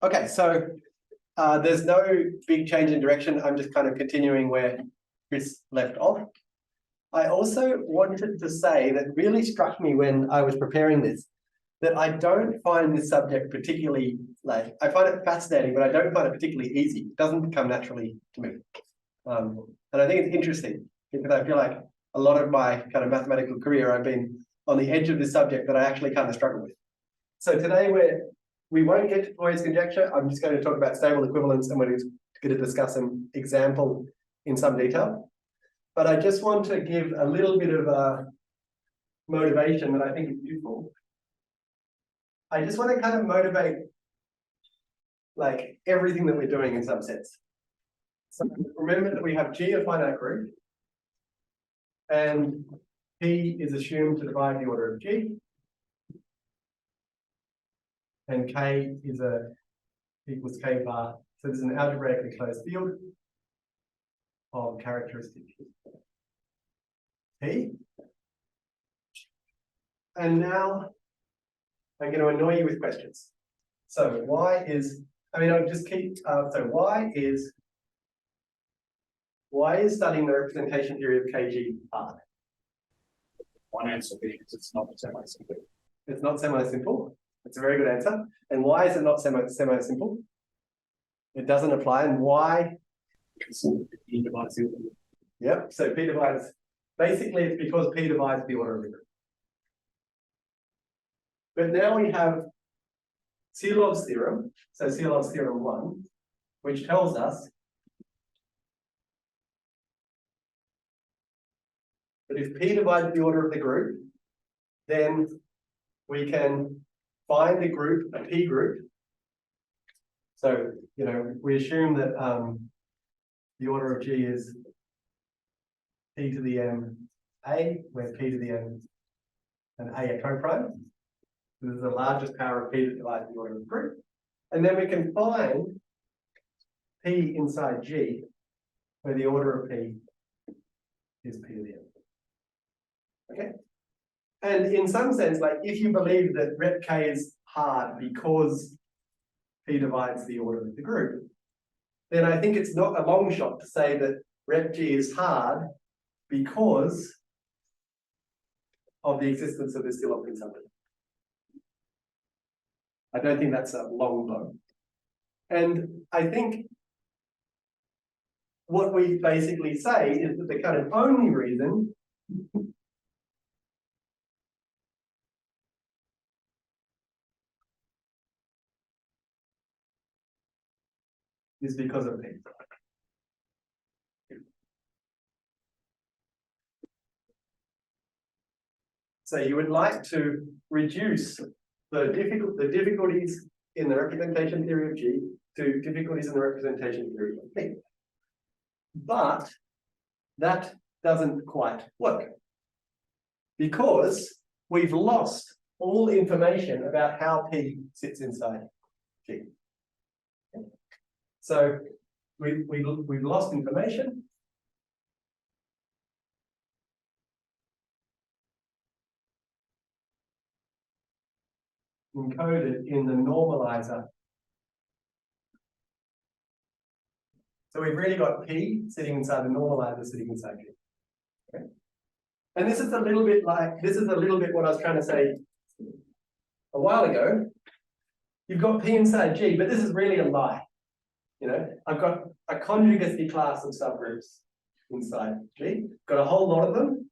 Okay, so there's no big change in direction. I'm just kind of continuing where Chris left off. I also wanted to say that really struck me when I was preparing this, that I don't find this subject particularly, I find it fascinating, but I don't find it particularly easy. It doesn't come naturally to me. And I think it's interesting because I feel like a lot of my kind of mathematical career, I've been on the edge of this subject that I actually kind of struggle with. So today we won't get to Fourier's conjecture. I'm just going to talk about stable equivalence, and we're going to discuss an example in some detail. But I just want to give a little bit of a motivation that I think is useful. I just want to kind of motivate like everything that we're doing in some sense. So remember that we have G a finite group, and P is assumed to divide the order of G, and K is equals K bar. So this is an algebraically closed field of characteristics P. And now I'm going to annoy you with questions. So why is, I'll just keep, so why is studying the representation theory of KG hard? One answer because it's not semi-simple. It's not semi-simple. It's a very good answer. And why is it not semi-simple? It doesn't apply. And why? Because P divides the order. Yep. So P divides, basically it's because P divides the order of the group. But now we have Silov's theorem, so Silov's theorem 1, which tells us that if P divides the order of the group, then we can find a group, a P group. So, we assume that the order of G is P to the M A, where P to the M and A are co-prime. This is the largest power of P that divides the order of the group. And then we can find P inside G, where the order of P is P to the M. Okay? And in some sense, like if you believe that rep K is hard because P divides the order of the group, then I think it's not a long shot to say that rep G is hard because of the existence of this Silov consumption. I don't think that's a long blow. And I think what we basically say is that the kind of only reason is because of P. So you would like to reduce the difficulties in the representation theory of G to difficulties in the representation theory of P. But that doesn't quite work because we've lost all information about how P sits inside G. Okay. So we've lost information. Encoded in the normalizer. So we've really got P sitting inside the normalizer sitting inside G. Okay. And this is a little bit what I was trying to say a while ago. You've got P inside G, but this is really a lie. I've got a conjugacy class of subgroups inside G, got a whole lot of them,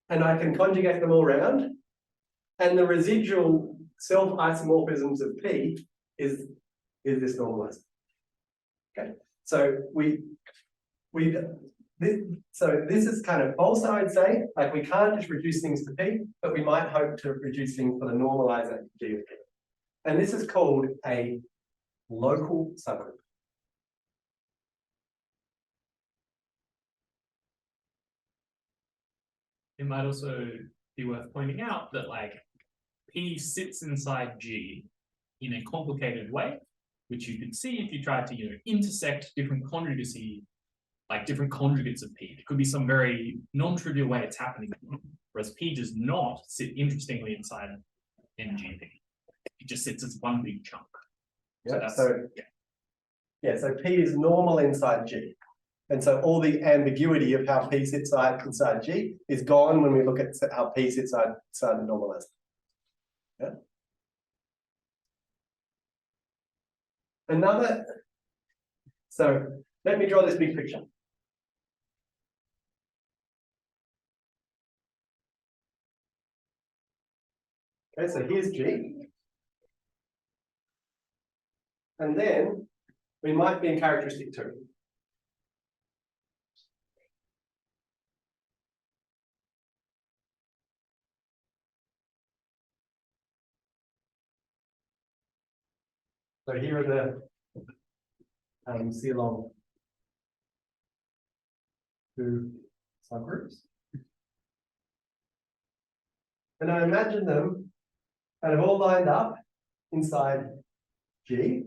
and I can conjugate them all around, and the residual self-isomorphisms of P is this normalizer. Okay, so this is kind of false, I'd say. Like we can't just reduce things to P, but we might hope to reduce things for the normalizer G of P. And this is called a local subgroup. It might also be worth pointing out that P sits inside G in a complicated way, which you could see if you tried to intersect different conjugacy, different conjugates of P. It could be some very non-trivial way it's happening, whereas P does not sit interestingly inside NGP. It just sits as one big chunk. Yeah, that's- so, yeah, so P is normal inside G. And so all the ambiguity of how P sits inside G is gone when we look at how P sits inside the normalizer. Yeah. So let me draw this big picture. Okay, so here's G. And then we might be in characteristic 2. So here are the C along 2 subgroups. And I imagine them kind of all lined up inside G.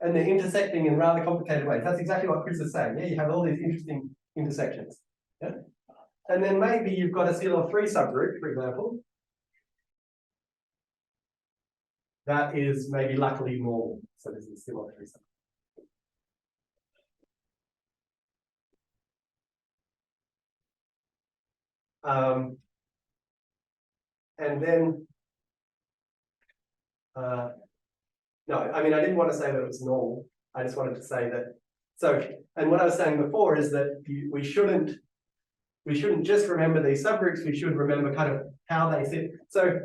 And they're intersecting in rather complicated ways. That's exactly what Chris is saying. Yeah, you have all these interesting intersections. Yeah. And then maybe you've got a CL3 subgroup, for example, that is maybe luckily normal. So this is CL3 subgroup. And then, no, I mean, I didn't want to say that it was normal. I just wanted to say that. So, and what I was saying before is that we shouldn't just remember these subgroups. We should remember kind of how they sit. So,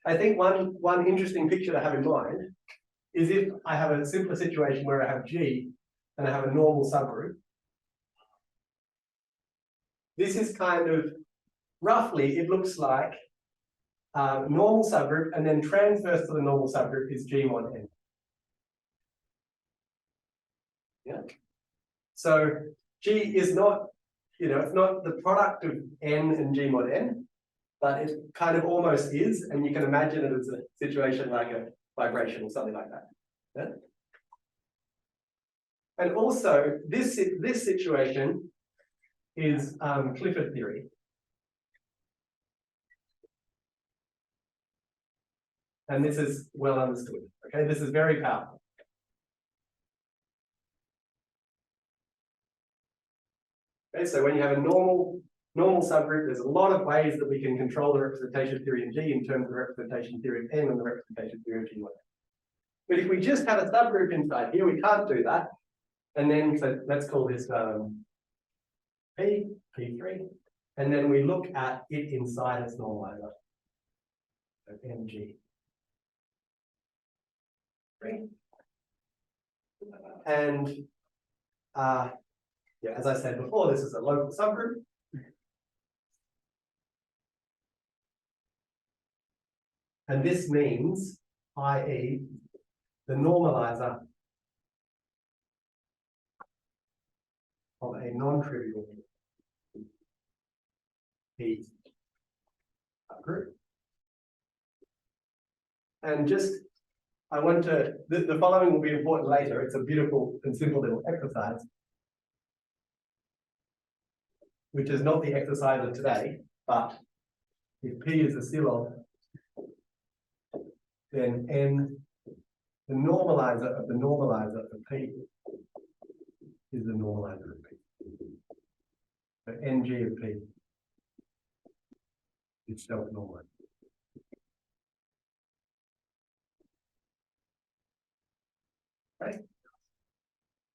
I think one interesting picture to have in mind is if I have a simpler situation where I have G and I have a normal subgroup. This is kind of roughly, it looks like normal subgroup, and then transverse to the normal subgroup is G mod N. Yeah. So G is not, it's not the product of N and G mod N, but it kind of almost is, and you can imagine it as a situation like a vibration or something like that. Yeah. And also, this situation is Clifford theory. And this is well understood. Okay, this is very powerful. Okay, so when you have a normal subgroup, there's a lot of ways that we can control the representation theory of G in terms of the representation theory of N and the representation theory of G. But if we just have a subgroup inside here, we can't do that. And then, so let's call this P3, and then we look at it inside its normalizer. So MG. And yeah, as I said before, this is a local subgroup. And this means, i.e., the normalizer of a non-trivial P subgroup. And just, I want to, the following will be important later. It's a beautiful and simple little exercise, which is not the exercise of today, but if P is a Silog, then N, the normalizer of the normalizer of P is the normalizer of P. So NG of P is self-normalized. Right?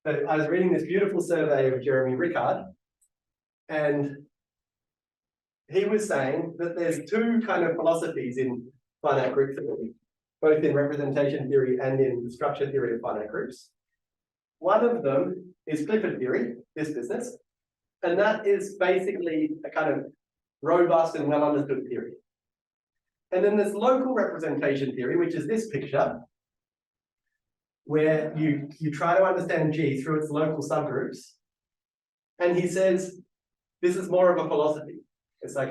So I was reading this beautiful survey of Jeremy Rickard, and he was saying that there's two kind of philosophies in finite group theory, both in representation theory and in the structure theory of finite groups. One of them is Clifford theory, this business, and that is basically a kind of robust and well understood theory. And then there's local representation theory, which is this picture, where you try to understand G through its local subgroups. And he says, this is more of a philosophy. It's like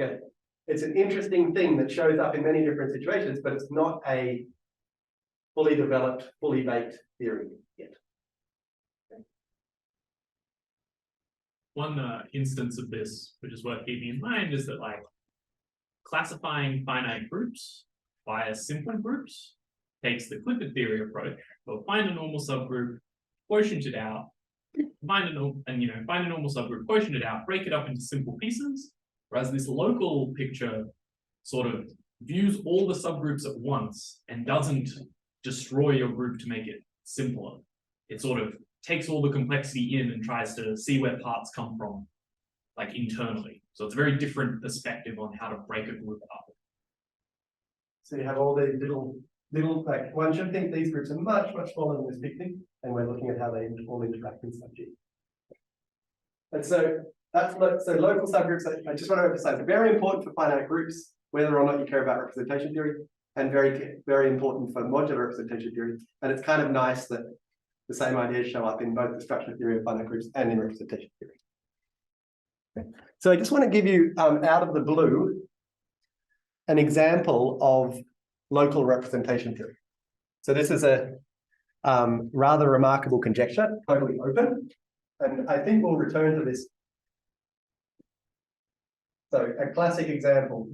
it's an interesting thing that shows up in many different situations, but it's not a fully developed, fully baked theory yet. Okay. One instance of this, which is worth keeping in mind, is that like classifying finite groups via simpler groups takes the Clifford theory approach. They'll find a normal subgroup, quotient it out, find a normal subgroup, quotient it out, break it up into simple pieces. Whereas this local picture sort of views all the subgroups at once and doesn't destroy your group to make it simpler. It sort of takes all the complexity in and tries to see where parts come from, like internally. So it's a very different perspective on how to break a group up. So you have all these little, like, one should think these groups are much, much smaller than this picnic, and we're looking at how they all interact inside G. And so that's so local subgroups, I just want to emphasize, very important for finite groups, whether or not you care about representation theory, and very, very important for modular representation theory. And it's kind of nice that the same ideas show up in both the structural theory of finite groups and in representation theory. Okay. So I just want to give you, out of the blue, an example of local representation theory. So this is a rather remarkable conjecture, totally open, and I think we'll return to this. So a classic example.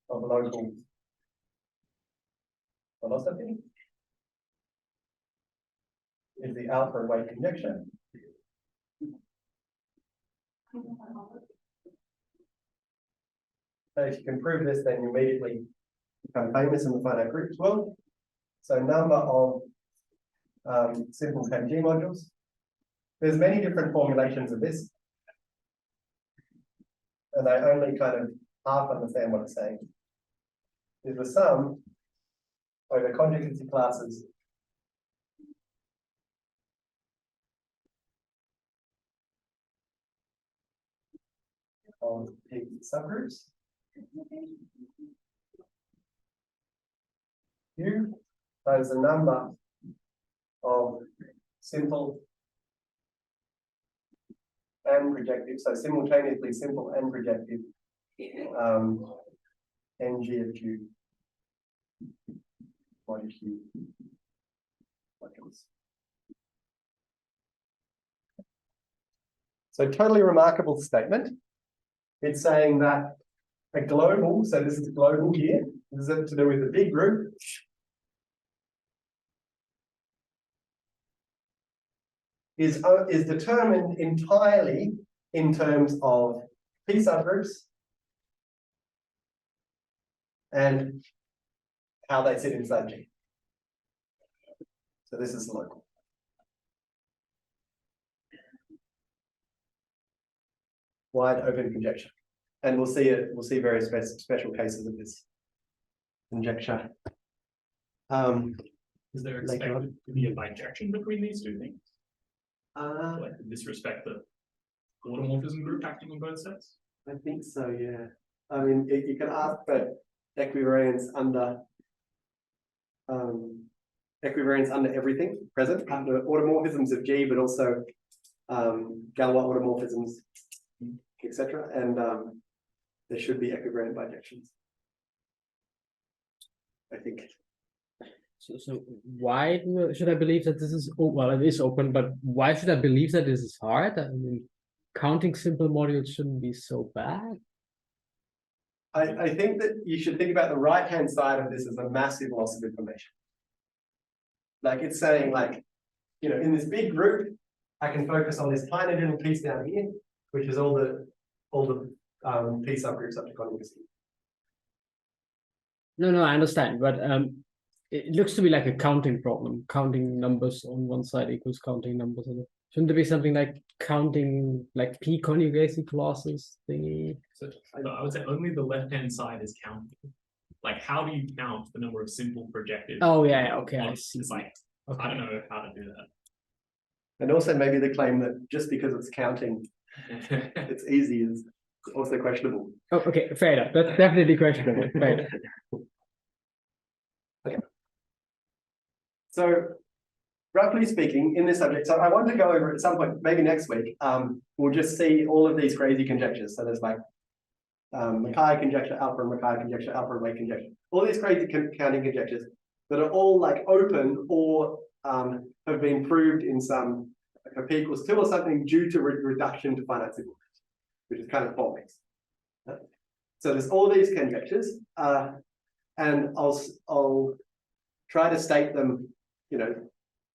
Of local philosophy is the alpha weight conjecture. So if you can prove this, then you immediately become famous in the finite groups world. So number of simple KG modules. There's many different formulations of this, and I only kind of half understand what it's saying. Is the sum over conjugacy classes of P subgroups. U times the number of simple and projective, so simultaneously simple and projective NG of Q modules. So totally remarkable statement. It's saying that a global, so this is global here, this is to do with the big group. Is determined entirely in terms of P subgroups and how they sit inside G. So this is local. Wide open conjecture. And we'll see it, we'll see various special cases of this conjecture. Is there expected to be a bijection between these two things? Like in this respect, the automorphism group acting on both sets? I think so, yeah. I mean, you can ask for equivariance under everything present, under automorphisms of G, but also Galois automorphisms, etc. And there should be equivariant bijections, I think. So why should I believe that this is, well, it is open, but why should I believe that this is hard? I mean, counting simple modules shouldn't be so bad. I think that you should think about the right-hand side of this as a massive loss of information. Like it's saying, like, you know, in this big group, I can focus on this tiny little piece down here, which is all the P subgroups up to conjugacy. No, I understand, but it looks to be like a counting problem. Counting numbers on one side equals counting numbers on the. Shouldn't there be something like counting, like P conjugacy clauses thingy? So I would say only the left-hand side is counting. Like, how do you count the number of simple projective? Oh yeah, okay, I see. It's like, okay. I don't know how to do that. And also maybe the claim that just because it's counting, it's easy is also questionable. Oh, okay, fair enough. That's definitely questionable. Fair enough. Okay. So, roughly speaking, in this subject, so I want to go over at some point, maybe next week, we'll just see all of these crazy conjectures. So there's like Mackay conjecture, alpha and Mackay conjecture, alpha and weight conjecture, all these crazy counting conjectures that are all like open or have been proved in some like a P equals 2 or something due to reduction to finite simple, which is kind of complex. So there's all these conjectures, and I'll try to state them,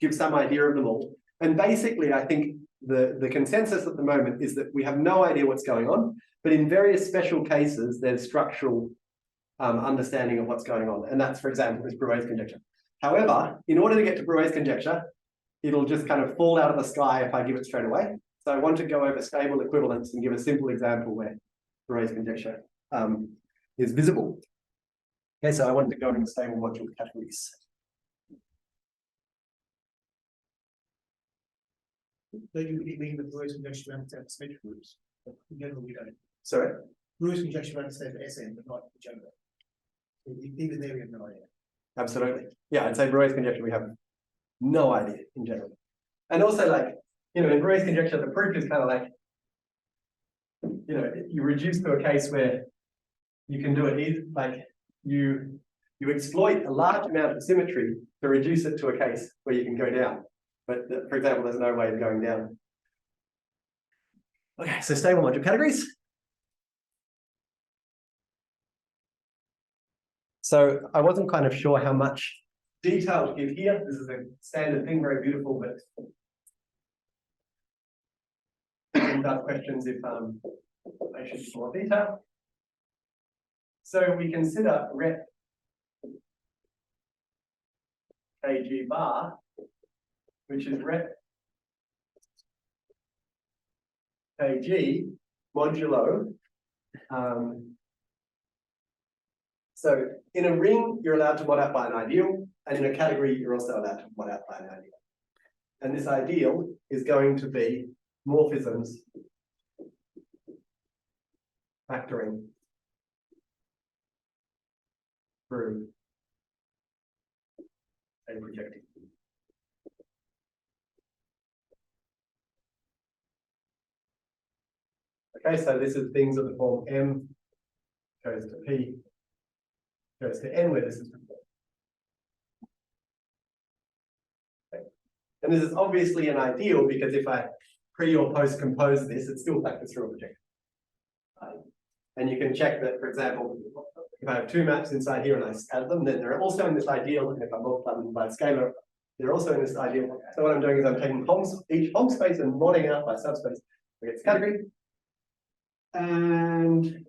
give some idea of them all. And basically, I think the consensus at the moment is that we have no idea what's going on, but in various special cases, there's structural understanding of what's going on. And that's, for example, this Brouet's conjecture. However, in order to get to Brouet's conjecture, it'll just kind of fall out of the sky if I give it straight away. So I want to go over stable equivalence and give a simple example where Brouet's conjecture is visible. Okay, so I want to go into stable module categories. So you really mean the Brouet's conjecture to have symmetric groups? But in general, we don't. Sorry? Brouet's conjecture understands for SN, but not for general. Even there we have no idea. Absolutely. Yeah, I'd say Brouet's conjecture, we have no idea in general. And also, like, in Brouet's conjecture, the proof is kind of like, you reduce to a case where you can do it either, like you exploit a large amount of symmetry to reduce it to a case where you can go down. But for example, there's no way of going down. Okay, so stable module categories. So I wasn't kind of sure how much detail to give here. This is a standard thing, very beautiful, but without questions if I should give more detail. So we consider rep kg bar, which is rep kg modulo. So in a ring, you're allowed to mod out by an ideal, and in a category, you're also allowed to mod out by an ideal. And this ideal is going to be morphisms factoring through a projective. Okay, so this is things of the form M goes to P goes to N, where this is. Okay. And this is obviously an ideal because if I pre or post compose this, it still factors through a projective. And you can check that, for example, if I have two maps inside here and I add them, then they're also in this ideal. And if I multiply them by a scalar, they're also in this ideal. So what I'm doing is I'm taking each Hom space and modding out by subspace against category. And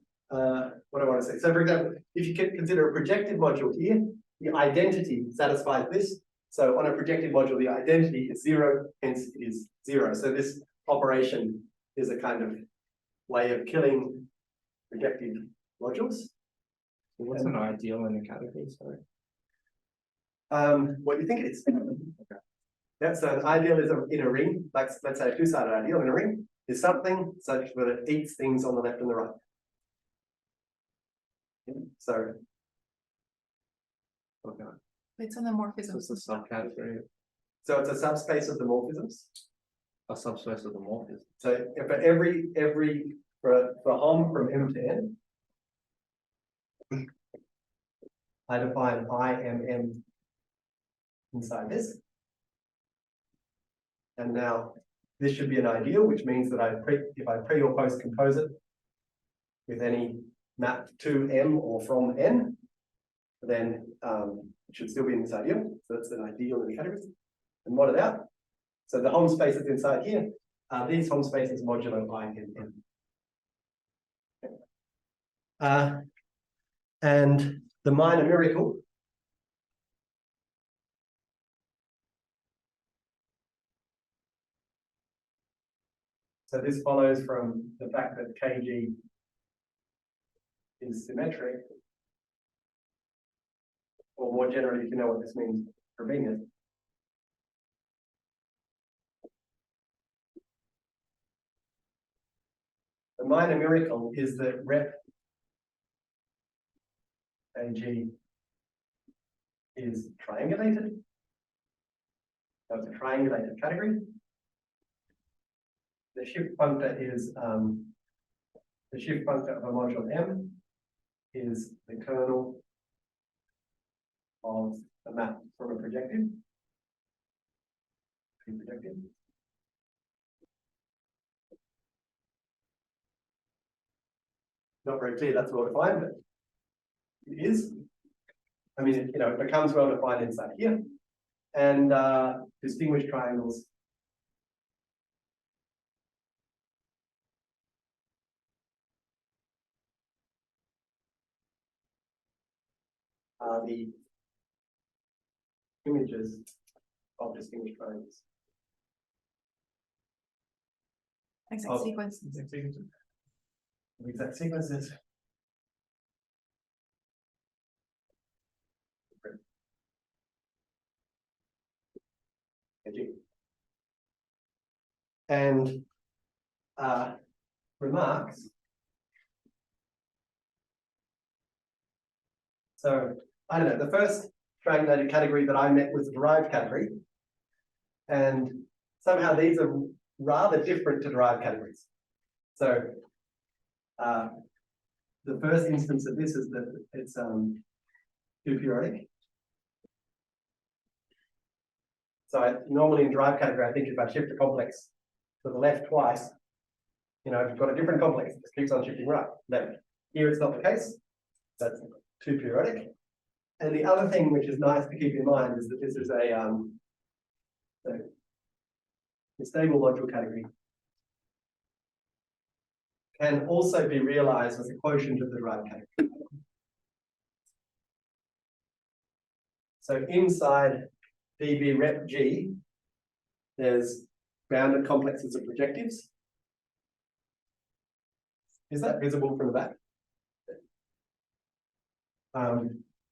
what I want to say. So for example, if you can consider a projective module here, the identity satisfies this. So on a projective module, the identity is 0, hence it is 0. So this operation is a kind of way of killing projective modules. What's an ideal in a category? Sorry. What do you think it is? Okay. Yeah, so an ideal is in a ring, like let's say a two-sided ideal in a ring is something such that it eats things on the left and the right. So, okay. It's on the morphisms. It's a subcategory, So it's a subspace of the morphisms. a subspace of the morphism. So for Hom from M to N, I define IMM inside this. And now this should be an ideal, which means that if I pre or post compose it with any map to M or from N, then it should still be in this ideal. So that's an ideal in the categories. And mod it out. So the Hom spaces inside here, these Hom spaces modulo IMM. And the minor miracle so this follows from the fact that Kg is symmetric, or more generally, if you know what this means for Venus. The minor miracle is that rep Kg is triangulated. So it's a triangulated category. The shift functor is the shift functor of a module M is the kernel of a map from a projective. not very clear that's well defined, but it is. I mean, it becomes well defined inside here. And distinguished triangles are the images of distinguished triangles. Exact Oh. sequence. Exact sequences. Thank you. And remarks. So I don't know, the first triangulated category that I met was the derived category. And somehow these are rather different to derived categories. So the first instance of this is that it's two periodic. So normally in derived category, I think if I shift a complex to the left twice, if you've got a different complex, it just keeps on shifting right, left. Here it's not the case. That's two periodic. And the other thing which is nice to keep in mind is that this is a stable modular category can also be realized as a quotient of the derived category. So inside dB rep G, there's bounded complexes of projectives. Is that visible from the back?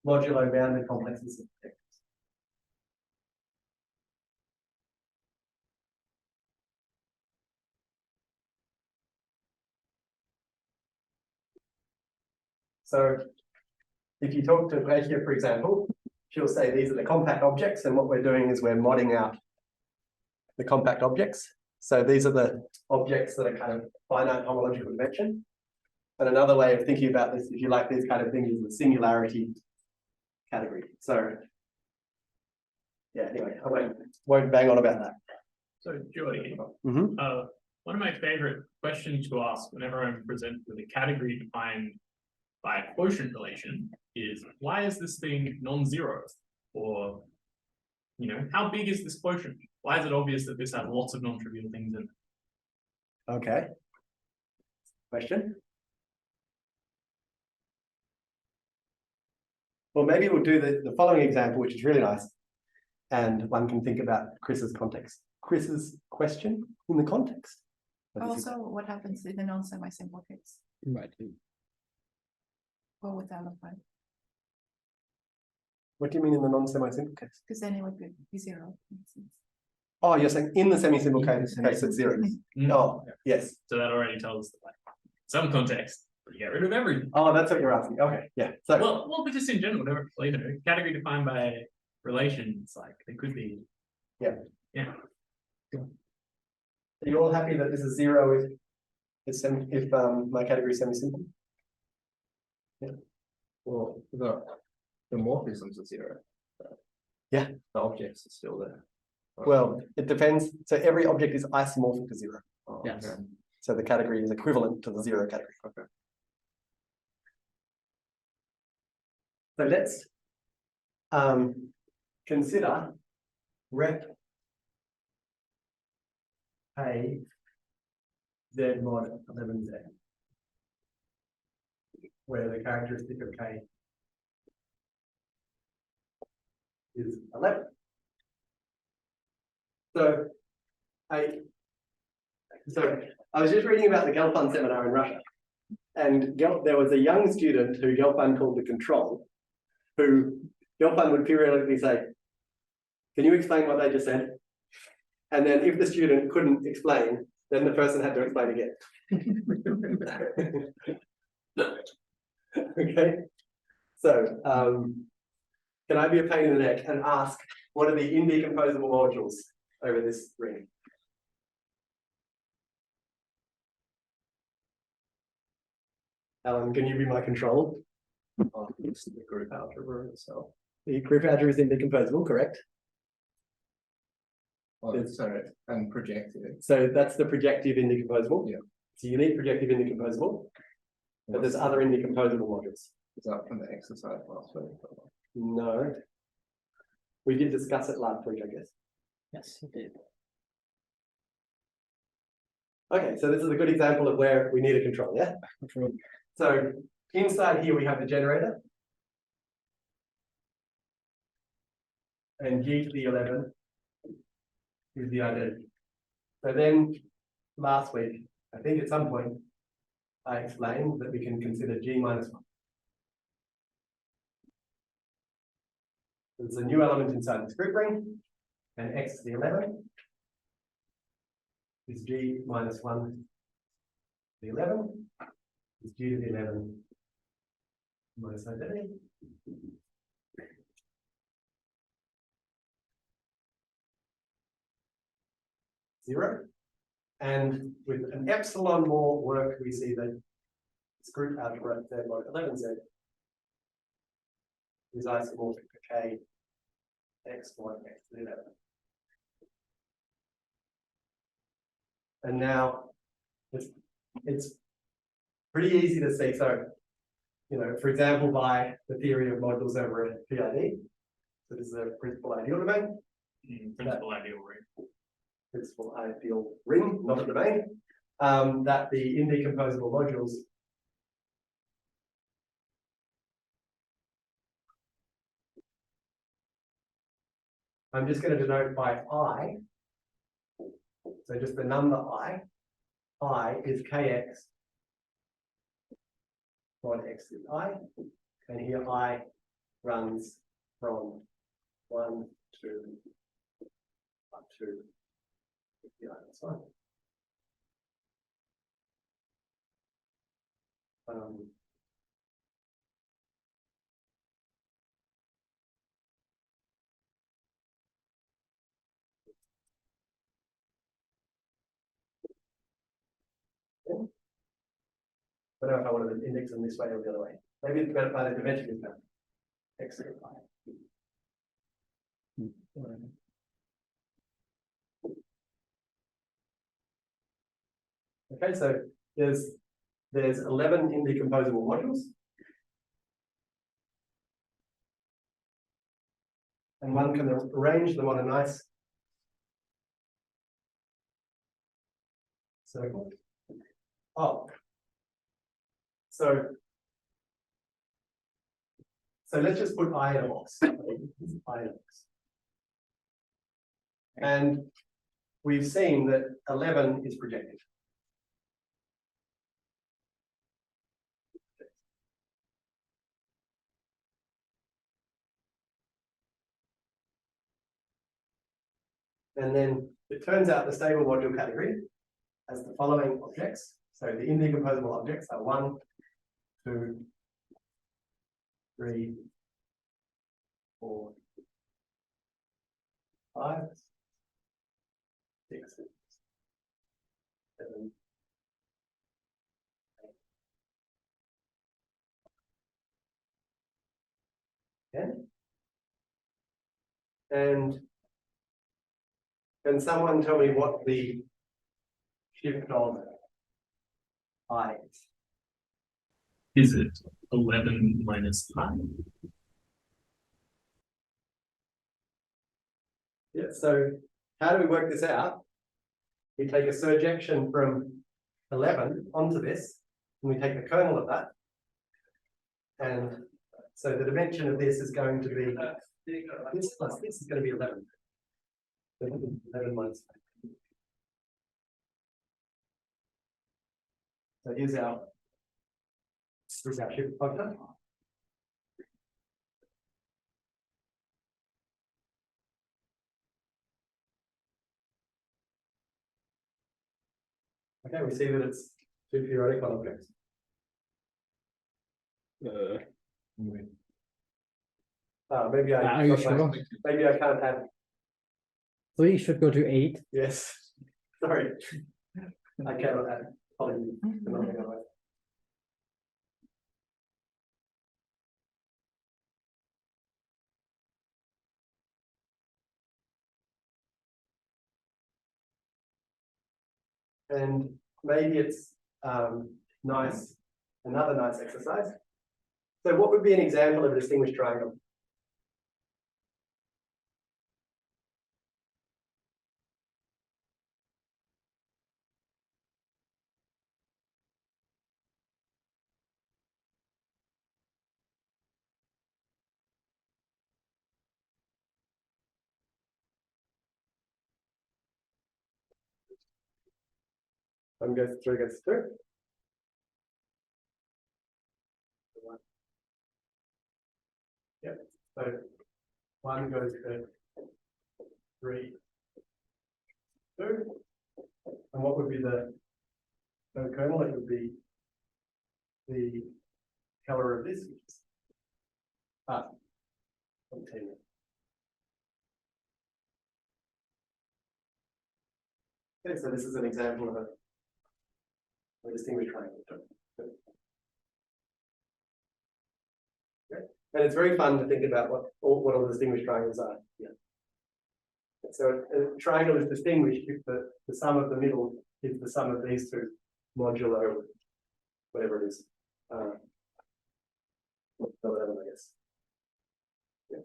Modulo bounded complexes of projectives. So if you talk to Gracia, for example, she'll say these are the compact objects, and what we're doing is we're modding out the compact objects. So these are the objects that are kind of finite homological dimension. And another way of thinking about this, if you like these kind of things, is the singularity category. So yeah, anyway, I won't bang on about that. So Geordie, Mm-hmm. one of my favorite questions to ask whenever I'm presented with a category defined by a quotient relation is, why is this thing non-zero? Or, how big is this quotient? Why is it obvious that this has lots of non-trivial things in it? Okay. Question? Well, maybe we'll do the following example, which is really nice. And one can think about Chris's context. Chris's question in the context. Also, what happens in the non-semi-simple case? Right. What would that look like? What do you mean in the non-semi-simple case? Because then it would be zero. Oh, you're saying in the semi-simple case, it's zero. Oh, yes. So that already tells us that, like, some context, you get rid of everything. Oh, that's what you're asking. Okay, yeah. So, Well, but just in general, whatever, category defined by relations, like they could be. Yeah. Yeah. are you all happy that this is zero if my category is semi-simple? Well, the morphisms are zero. Yeah. The objects are still there. Well, it depends. So every object is isomorphic to zero. Oh, Yes. okay. So the category is equivalent to the zero category. Okay. So let's consider rep A Z mod 11Z, where the characteristic of K is 11. So I was just reading about the Gelfand seminar in Russia, and there was a young student who Gelfand called the control, who Gelfand would periodically say, "Can you explain what they just said?" And then if the student couldn't explain, then the person had to explain again. Okay, so can I be a pain in the neck and ask, what are the indecomposable modules over this ring? Alan, can you be my control? It's the group algebra itself. The group algebra is indecomposable, correct? Oh, sorry, and projective. So that's the projective indecomposable. Yeah. It's a unique projective indecomposable. but there's other indecomposable modules. Is that from the exercise last week? No. We did discuss it last week, I guess. Yes, it did. Okay, so this is a good example of where we need a control, yeah? Control. So inside here we have the generator. And G to the 11 is the identity. So then last week, I think at some point, I explained that we can consider G minus 1. There's a new element inside this group ring, and X to the 11 is G minus 1 to the 11 is G to the 11 minus identity. Zero. And with an epsilon more work, we see that this group algebra third log 11z is isomorphic for K x y x to the 11. And now it's pretty easy to see. So, you know, for example, by the theory of modules over a PID. So this is a principal ideal domain. Principal ideal ring. Principal ideal ring, not a domain. That the indecomposable modules I'm just going to denote by I. So just the number I is kx mod x is I, and here I runs from 1 to up to the I plus 1. I don't know if I wanted to index them this way or the other way. Maybe it's better by the dimension is better. X and I. Okay, so there's 11 indecomposable modules. And one can arrange them on a nice circle. Oh. So let's just put I in a box. I in a box. And we've seen that 11 is projective. And then it turns out the stable module category has the following objects. So the indecomposable objects are 1, 2, 3, 4, 5, 6, 7, 8, 10. And can someone tell me what the shift of I is? Is it 11 minus pi? Yeah, so how do we work this out? We take a surjection from 11 onto this, and we take the kernel of that. And so the dimension of this is going to be this plus this is going to be 11. 11 minus 5. So here's our shift function. Okay, we see that it's two periodic objects. Maybe Are you sure? Maybe I can't have. 3 should go to 8. Yes. Sorry. I cannot add. Apologies. And maybe it's nice Another nice exercise. So what would be an example of a distinguished triangle? One goes through, goes through. Yeah, so one goes to 3, 2. And what would be the kernel? It would be the color of this, which is continue. Okay, so this is an example of a distinguished triangle. Okay. And it's very fun to think about what all the distinguished triangles are. Yeah. So a triangle is distinguished if the sum of the middle is the sum of these two, modular, whatever it is. 11, I guess. Yeah.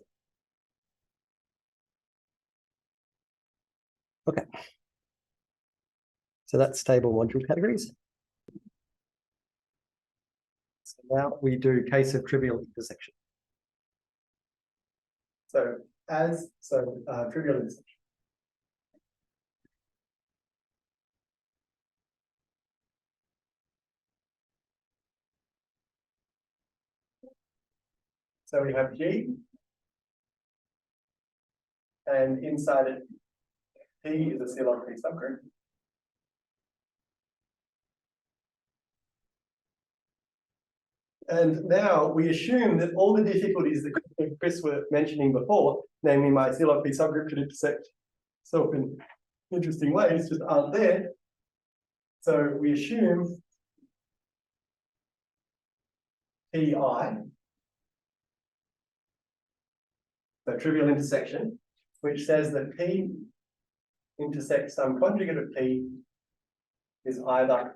Okay. So that's stable module categories. So now we do case of trivial intersection. So trivial intersection. So we have G, and inside it, P is a C-log-P subgroup. And now we assume that all the difficulties that Chris were mentioning before, namely my C-log-P subgroup could intersect itself in interesting ways, just aren't there. So we assume PI, the trivial intersection, which says that P intersects some conjugate of P is either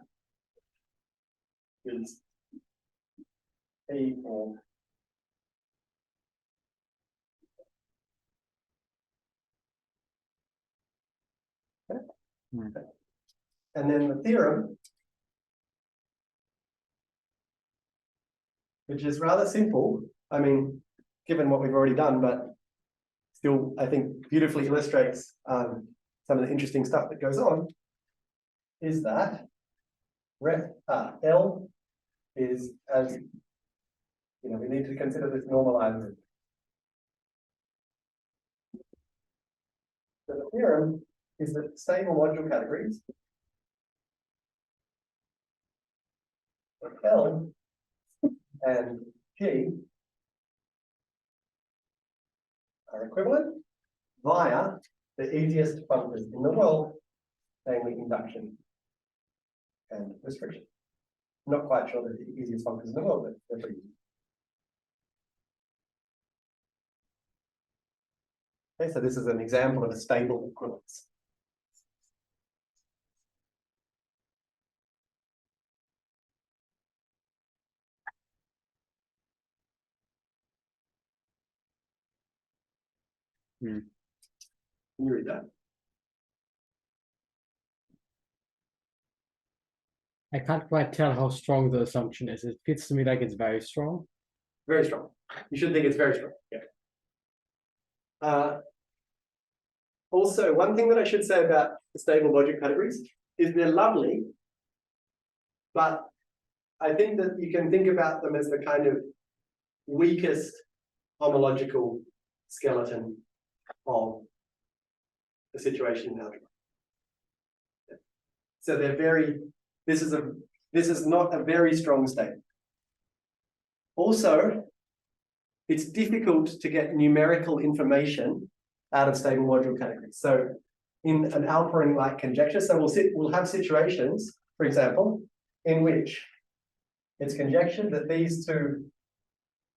is P or okay. Okay. And then the theorem, which is rather simple, I mean, given what we've already done, but still, I think, beautifully illustrates some of the interesting stuff that goes on, is that L is, as you know, we need to consider this normalized. So the theorem is that stable module categories of L and G are equivalent via the easiest functors in the world, namely induction and restriction. I'm not quite sure they're the easiest functors in the world, but they're pretty easy. Okay, so this is an example of a stable equivalence. Can you read that? I can't quite tell how strong the assumption is. It feels to me like it's very strong. Very strong. You should think it's very strong. Yeah. Also, one thing that I should say about the stable module categories is they're lovely, but I think that you can think about them as the kind of weakest homological skeleton of the situation in algebra. Yeah. So they're very, this is not a very strong statement. Also, it's difficult to get numerical information out of stable module categories. So in an Alperin-like conjecture, so we'll have situations, for example, in which it's conjectured that these two,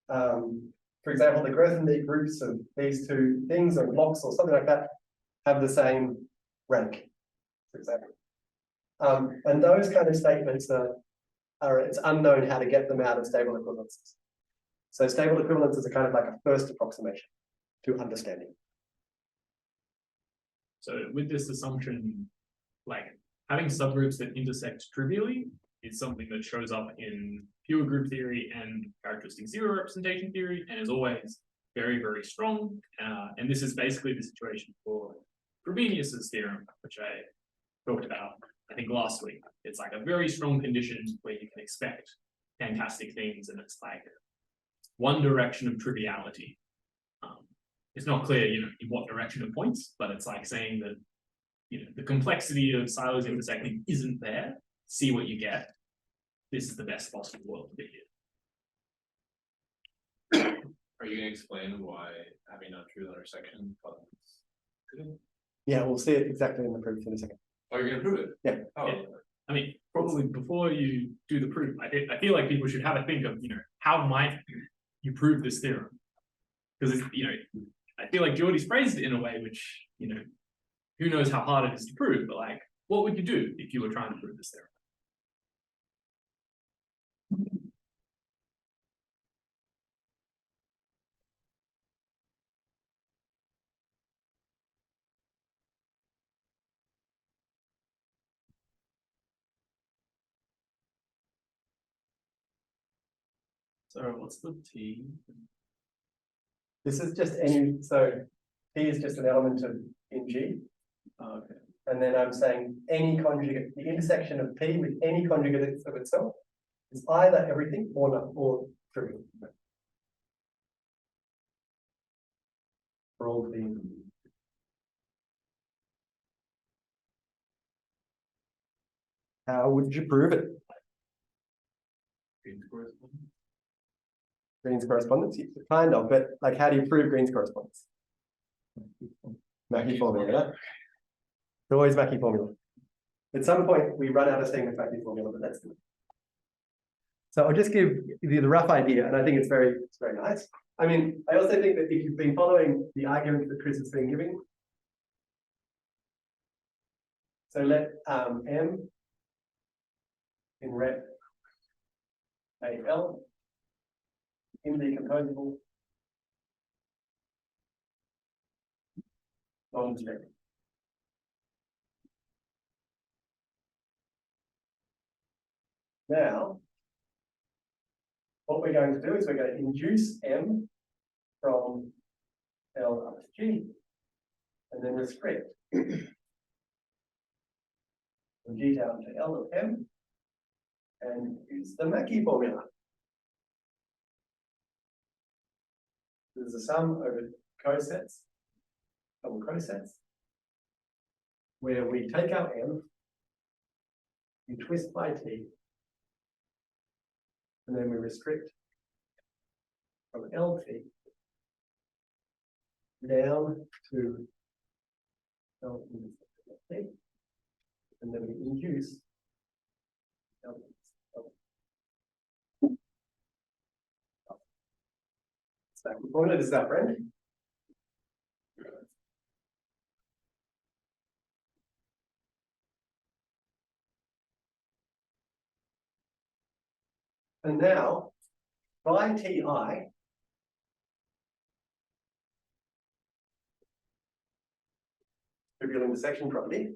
for example, the growth groups of these two things or blocks or something like that have the same rank, for example. And those kind of statements are or it's unknown how to get them out of stable equivalences. So stable equivalences are kind of like a first approximation to understanding. So with this assumption, like having subgroups that intersect trivially is something that shows up in pure group theory and characteristic zero representation theory, and is always very, very strong. And this is basically the situation for Frobenius's theorem, which I talked about, I think, last week. It's like a very strong condition where you can expect fantastic things, and it's like one direction of triviality. It's not clear, you know, in what direction it points, but it's like saying that, you know, the complexity of silos intersecting isn't there. See what you get. This is the best possible world to be in. Are you gonna explain why having a true intersection causes good? Yeah, we'll see it exactly in the proof in a second. Oh, you're gonna prove it? Yeah. Oh, Yeah. I mean, probably before you do the proof, I feel like people should have a think of, you know, how might you prove this theorem? Because, you know, I feel like Geordie's phrased it in a way which, you know, who knows how hard it is to prove, but like, what would you do if you were trying to prove this theorem? So what's the T? This is just any, so P is just an element of in G. Okay. And then I'm saying any conjugate, the intersection of P with any conjugate of itself is either everything or not, or trivial. For all P. How would you prove it? Green's correspondence, kind of, but like, how do you prove Green's correspondence? Mackey formula, yeah? It's always Mackey formula. At some point, we run out of saying the Mackey formula, but that's good. So I'll just give you the rough idea, and I think it's very nice. I mean, I also think that if you've been following the argument that Chris has been giving, so let M in rep AL indecomposable non-zero. Now, what we're going to do is we're going to induce M from L up to G, and then restrict from G down to L of M, and use the Mackey formula. There's a sum over cosets, double cosets, where we take our M, we twist by T, and then we restrict from LT down to LT, and then we induce LT. So component is our friend. And now, by TI, trivial intersection property,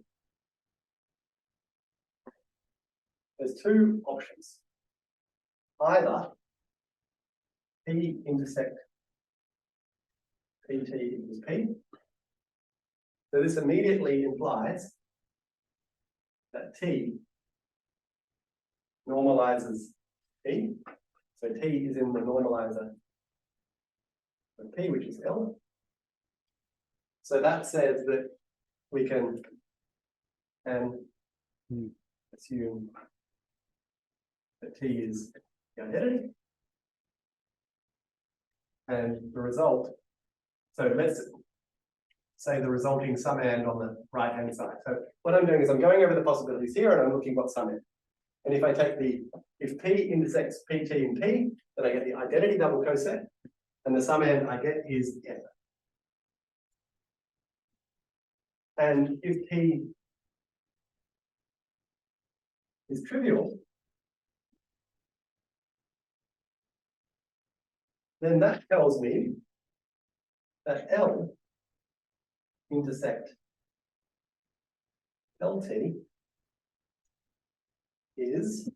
there's two options. Either P intersect PT equals P. So this immediately implies that T normalizes P. So T is in the normalizer of P, which is L. So that says that we can assume that T is the identity. And the result, so let's say the resulting summand on the right hand side. So what I'm doing is I'm going over the possibilities here and I'm looking what summand. And if I take if P intersects PT and P, then I get the identity double coset, and the summand I get is F. And if P is trivial, then that tells me that L intersect LT is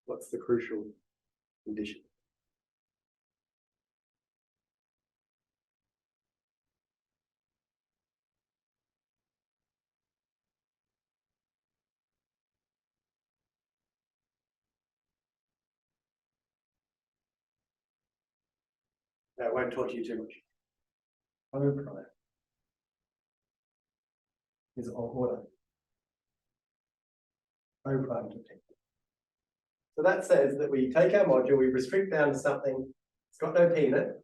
what's the crucial condition? I won't talk to you too much. O prime is of order O prime to T. So that says that we take our module, we restrict down to something, it's got no P in it,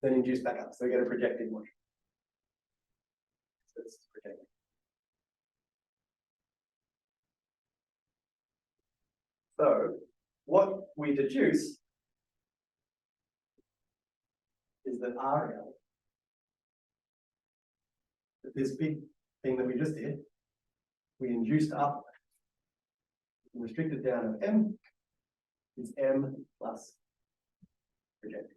then induce back up. So we get a projective module. So this is projective. So what we deduce is that RL, that this big thing that we just did, we induced up, restricted down of M, is M plus projective.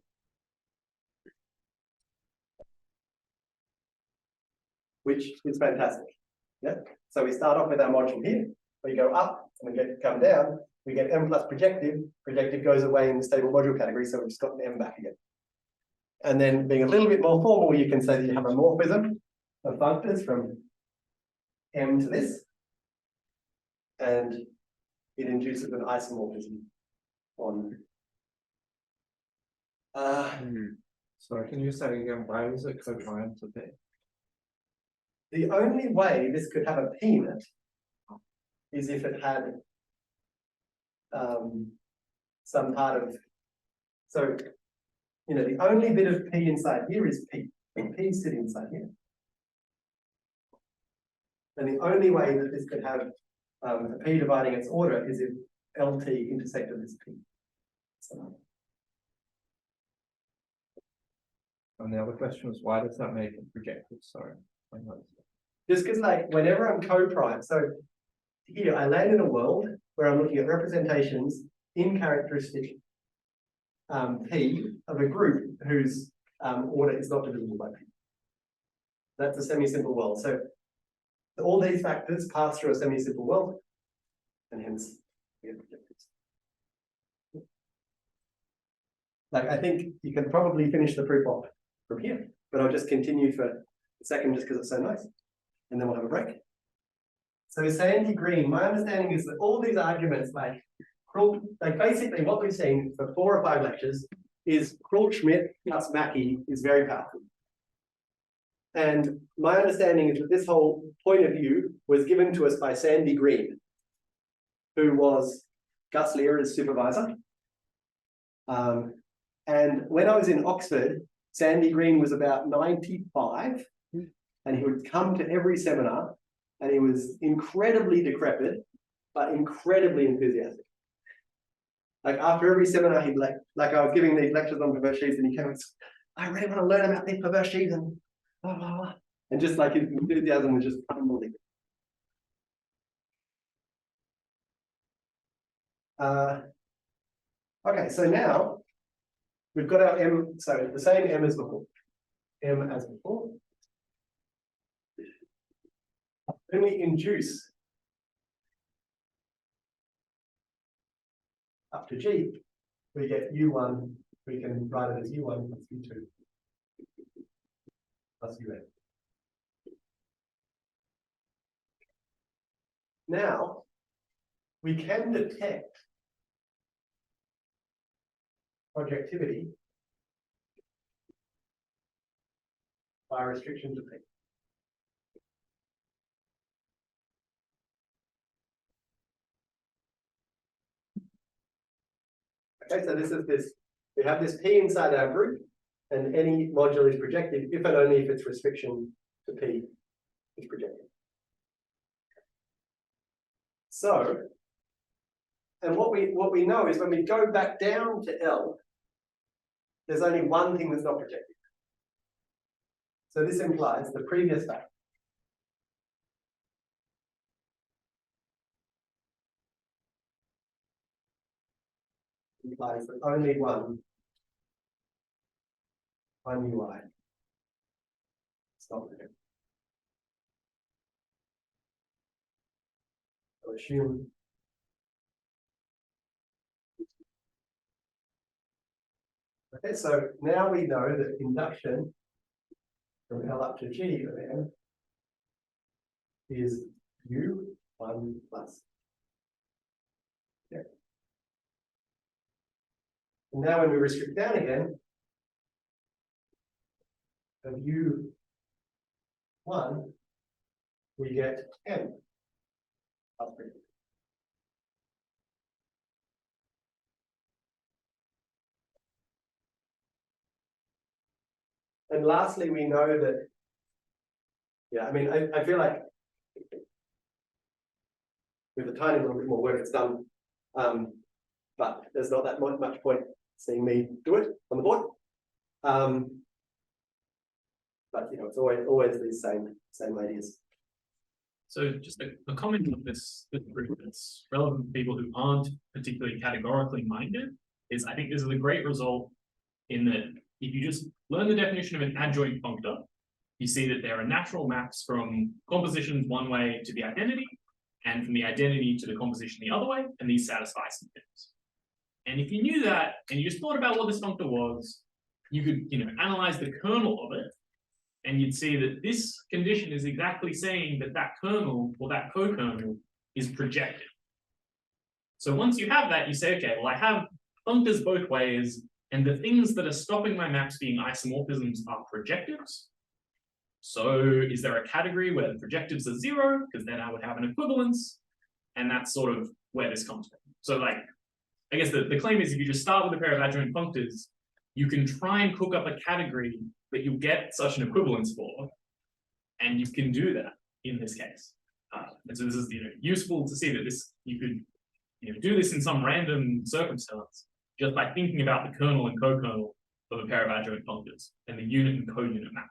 Which is fantastic. Yeah. So we start off with our module here, we go up and we come down, we get M plus projective, projective goes away in the stable module category, so we've just got an M back again. And then being a little bit more formal, you can say that you have a morphism of functors from M to this, and it induces an isomorphism on. Sorry, can you say again, why is it coprime to P? The only way this could have a P in it is if it had some part of, so, you know, the only bit of P inside here is P, and P is sitting inside here. And the only way that this could have a P dividing its order is if LT intersected this P. So, And the other question was, why does that make it projective? Sorry. just because, like, whenever I'm co-prime, so here I land in a world where I'm looking at representations in characteristic P of a group whose order is not divisible by P. That's a semi-simple world. So all these factors pass through a semi-simple world, and hence we get projectives. Like, I think you can probably finish the proof off from here, but I'll just continue for a second just because it's so nice, and then we'll have a break. So Sandy Green, my understanding is that all these arguments, like basically what we've seen for 4 or 5 lectures is Krull-Schmidt plus Mackey is very powerful. And my understanding is that this whole point of view was given to us by Sandy Green, who was Gus Lehrer's supervisor. And when I was in Oxford, Sandy Green was about 95, and he would come to every seminar, and he was incredibly decrepit, but incredibly enthusiastic. Like after every seminar, he'd like I was giving these lectures on perverse sheaves, and he came and said, I really want to learn about these perverse sheaves and blah, blah, blah. And just like his enthusiasm was just unbelievable. Okay, so now we've got our M, so the same M as before. M as before. Then we induce up to G, we get U1, we can write it as U1 plus U2 plus UN. Now, we can detect projectivity by restriction to P. Okay, so this is this, we have this P inside our group, and any module is projective if and only if its restriction to P is projective. So, and what we know is when we go back down to L, there's only one thing that's not projective. So this implies the previous fact implies that only one UI. It's not there. So assume okay, so now we know that induction from L up to G of M is U1 plus. Okay. And now when we restrict down again, of U1, we get M plus 3. And lastly, we know that, yeah, I mean, I feel like with a tiny little bit more work, it's done. But there's not that much point seeing me do it on the board. But you know, it's always these same ideas. So just a comment on this group that's relevant to people who aren't particularly categorically minded is I think this is a great result in that if you just learn the definition of an adjoint functor, you see that there are natural maps from compositions one way to the identity, and from the identity to the composition the other way, and these satisfy some things. And if you knew that, and you just thought about what this functor was, you could, analyze the kernel of it, and you'd see that this condition is exactly saying that that kernel or that co-kernel is projected. So once you have that, you say, okay, well, I have functors both ways, and the things that are stopping my maps being isomorphisms are projectives. So is there a category where the projectives are 0? Because then I would have an equivalence, and that's sort of where this comes from. So like, I guess the claim is if you just start with a pair of adjoint functors, you can try and cook up a category that you get such an equivalence for, and you can do that in this case. And so this is useful to see that this you could do this in some random circumstance just by thinking about the kernel and co-kernel of a pair of adjoint functors and the unit and co-unit map.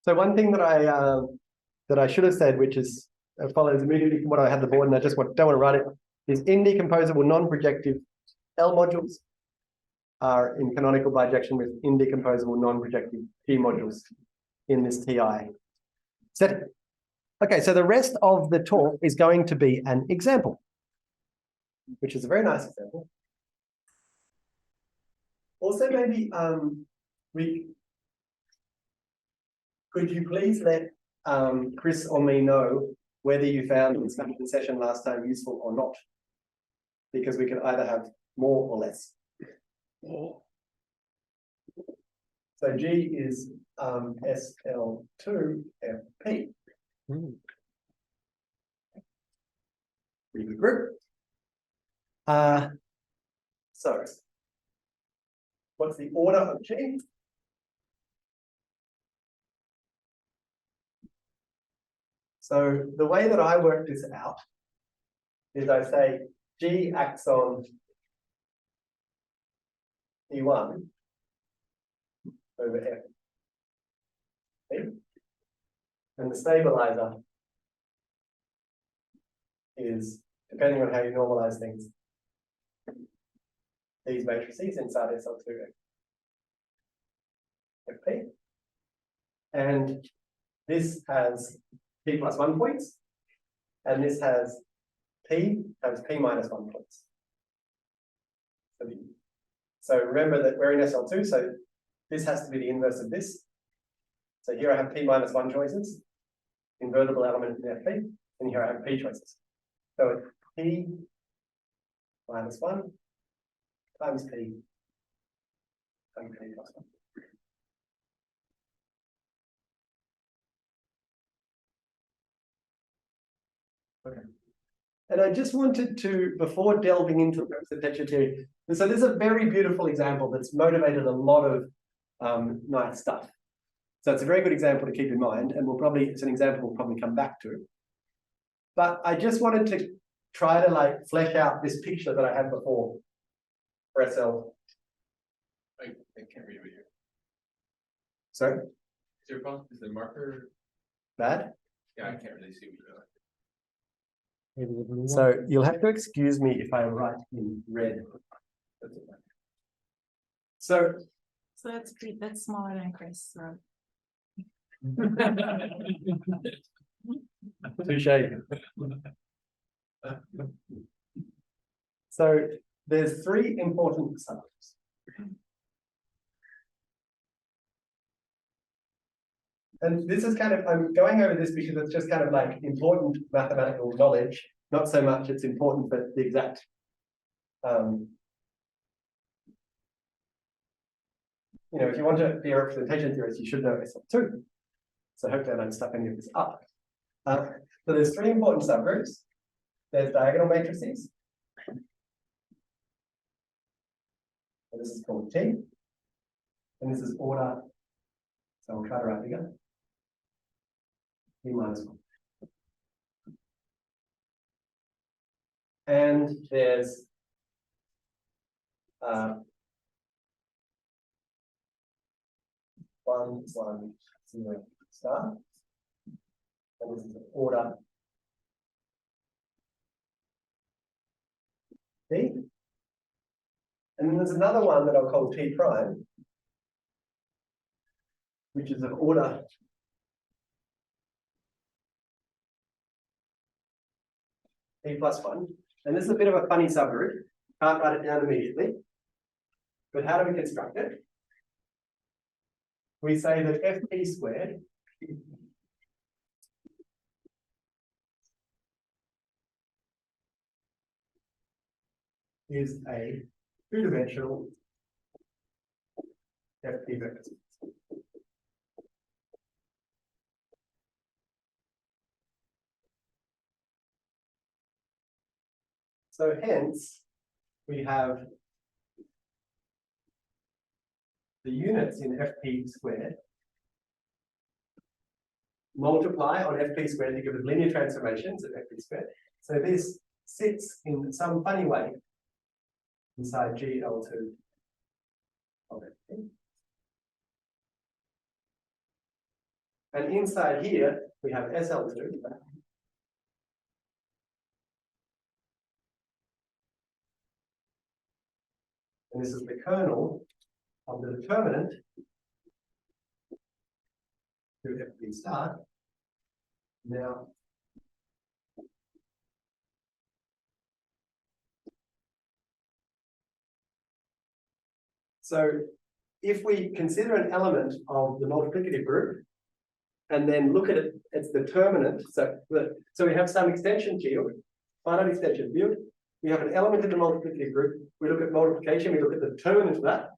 So one thing that I should have said, which is follows immediately from what I had the board, and I just don't want to write it, is indecomposable non-projective L modules are in canonical bijection with indecomposable non-projective P modules in this TI setting. Okay, so the rest of the talk is going to be an example, which is a very nice example. Also, maybe could you please let Chris or me know whether you found the session last time useful or not? Because we could either have more or less. So G is SL2FP. Pretty good group. So what's the order of G? So the way that I work this out is I say G acts on E1 over F. Okay? And the stabilizer is, depending on how you normalize things, these matrices inside SL2 FP. And this has P plus 1 points, and this has P minus 1 points. So remember that we're in SL2, so this has to be the inverse of this. So here I have P minus 1 choices, invertible element in FP, and here I have P choices. So it's P minus 1 times P times P plus 1. Okay. And I just wanted to, before delving into the representation theory, so this is a very beautiful example that's motivated a lot of nice stuff. So it's a very good example to keep in mind, and it's an example we'll probably come back to. But I just wanted to try to flesh out this picture that I had before for SL. I can't read what you're. Sorry? Is the marker bad? Yeah, I can't really see what you're doing. Maybe the blue one. So you'll have to excuse me if I write in red. So So that's smaller than Chris, so. touche. So there's three important subgroups. And this is kind of, I'm going over this because it's just kind of like important mathematical knowledge, not so much it's important for the exact you know, if you want to be a representation theorist, you should know SL2. So hopefully I don't stuff any of this up. So there's three important subgroups. There's diagonal matrices. And this is called T. And this is order. So I'll try to write bigger. T minus 1. And there's one, 1, 0 star. And this is the order T. And then there's another one that I'll call T prime, which is of order T plus 1. And this is a bit of a funny subgroup. Can't write it down immediately. But how do we construct it? We say that FP squared is a two-dimensional FP vector space. So hence, we have the units in FP squared multiply on FP squared to give us linear transformations of FP squared. So this sits in some funny way inside GL2 of FP. And inside here, we have SL2. And this is the kernel of the determinant to FP star. Now, so if we consider an element of the multiplicative group and then look at it as determinant, so we have some extension field, finite extension field. We have an element in the multiplicative group. We look at multiplication. We look at the determinant of that.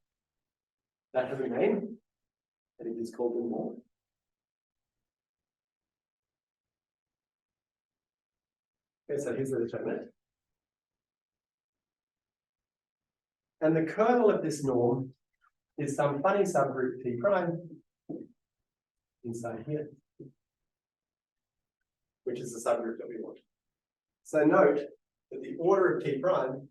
That has a name, and it is called the norm. Okay, so here's the determinant. And the kernel of this norm is some funny subgroup T prime inside here, which is the subgroup that we want. So note that the order of T prime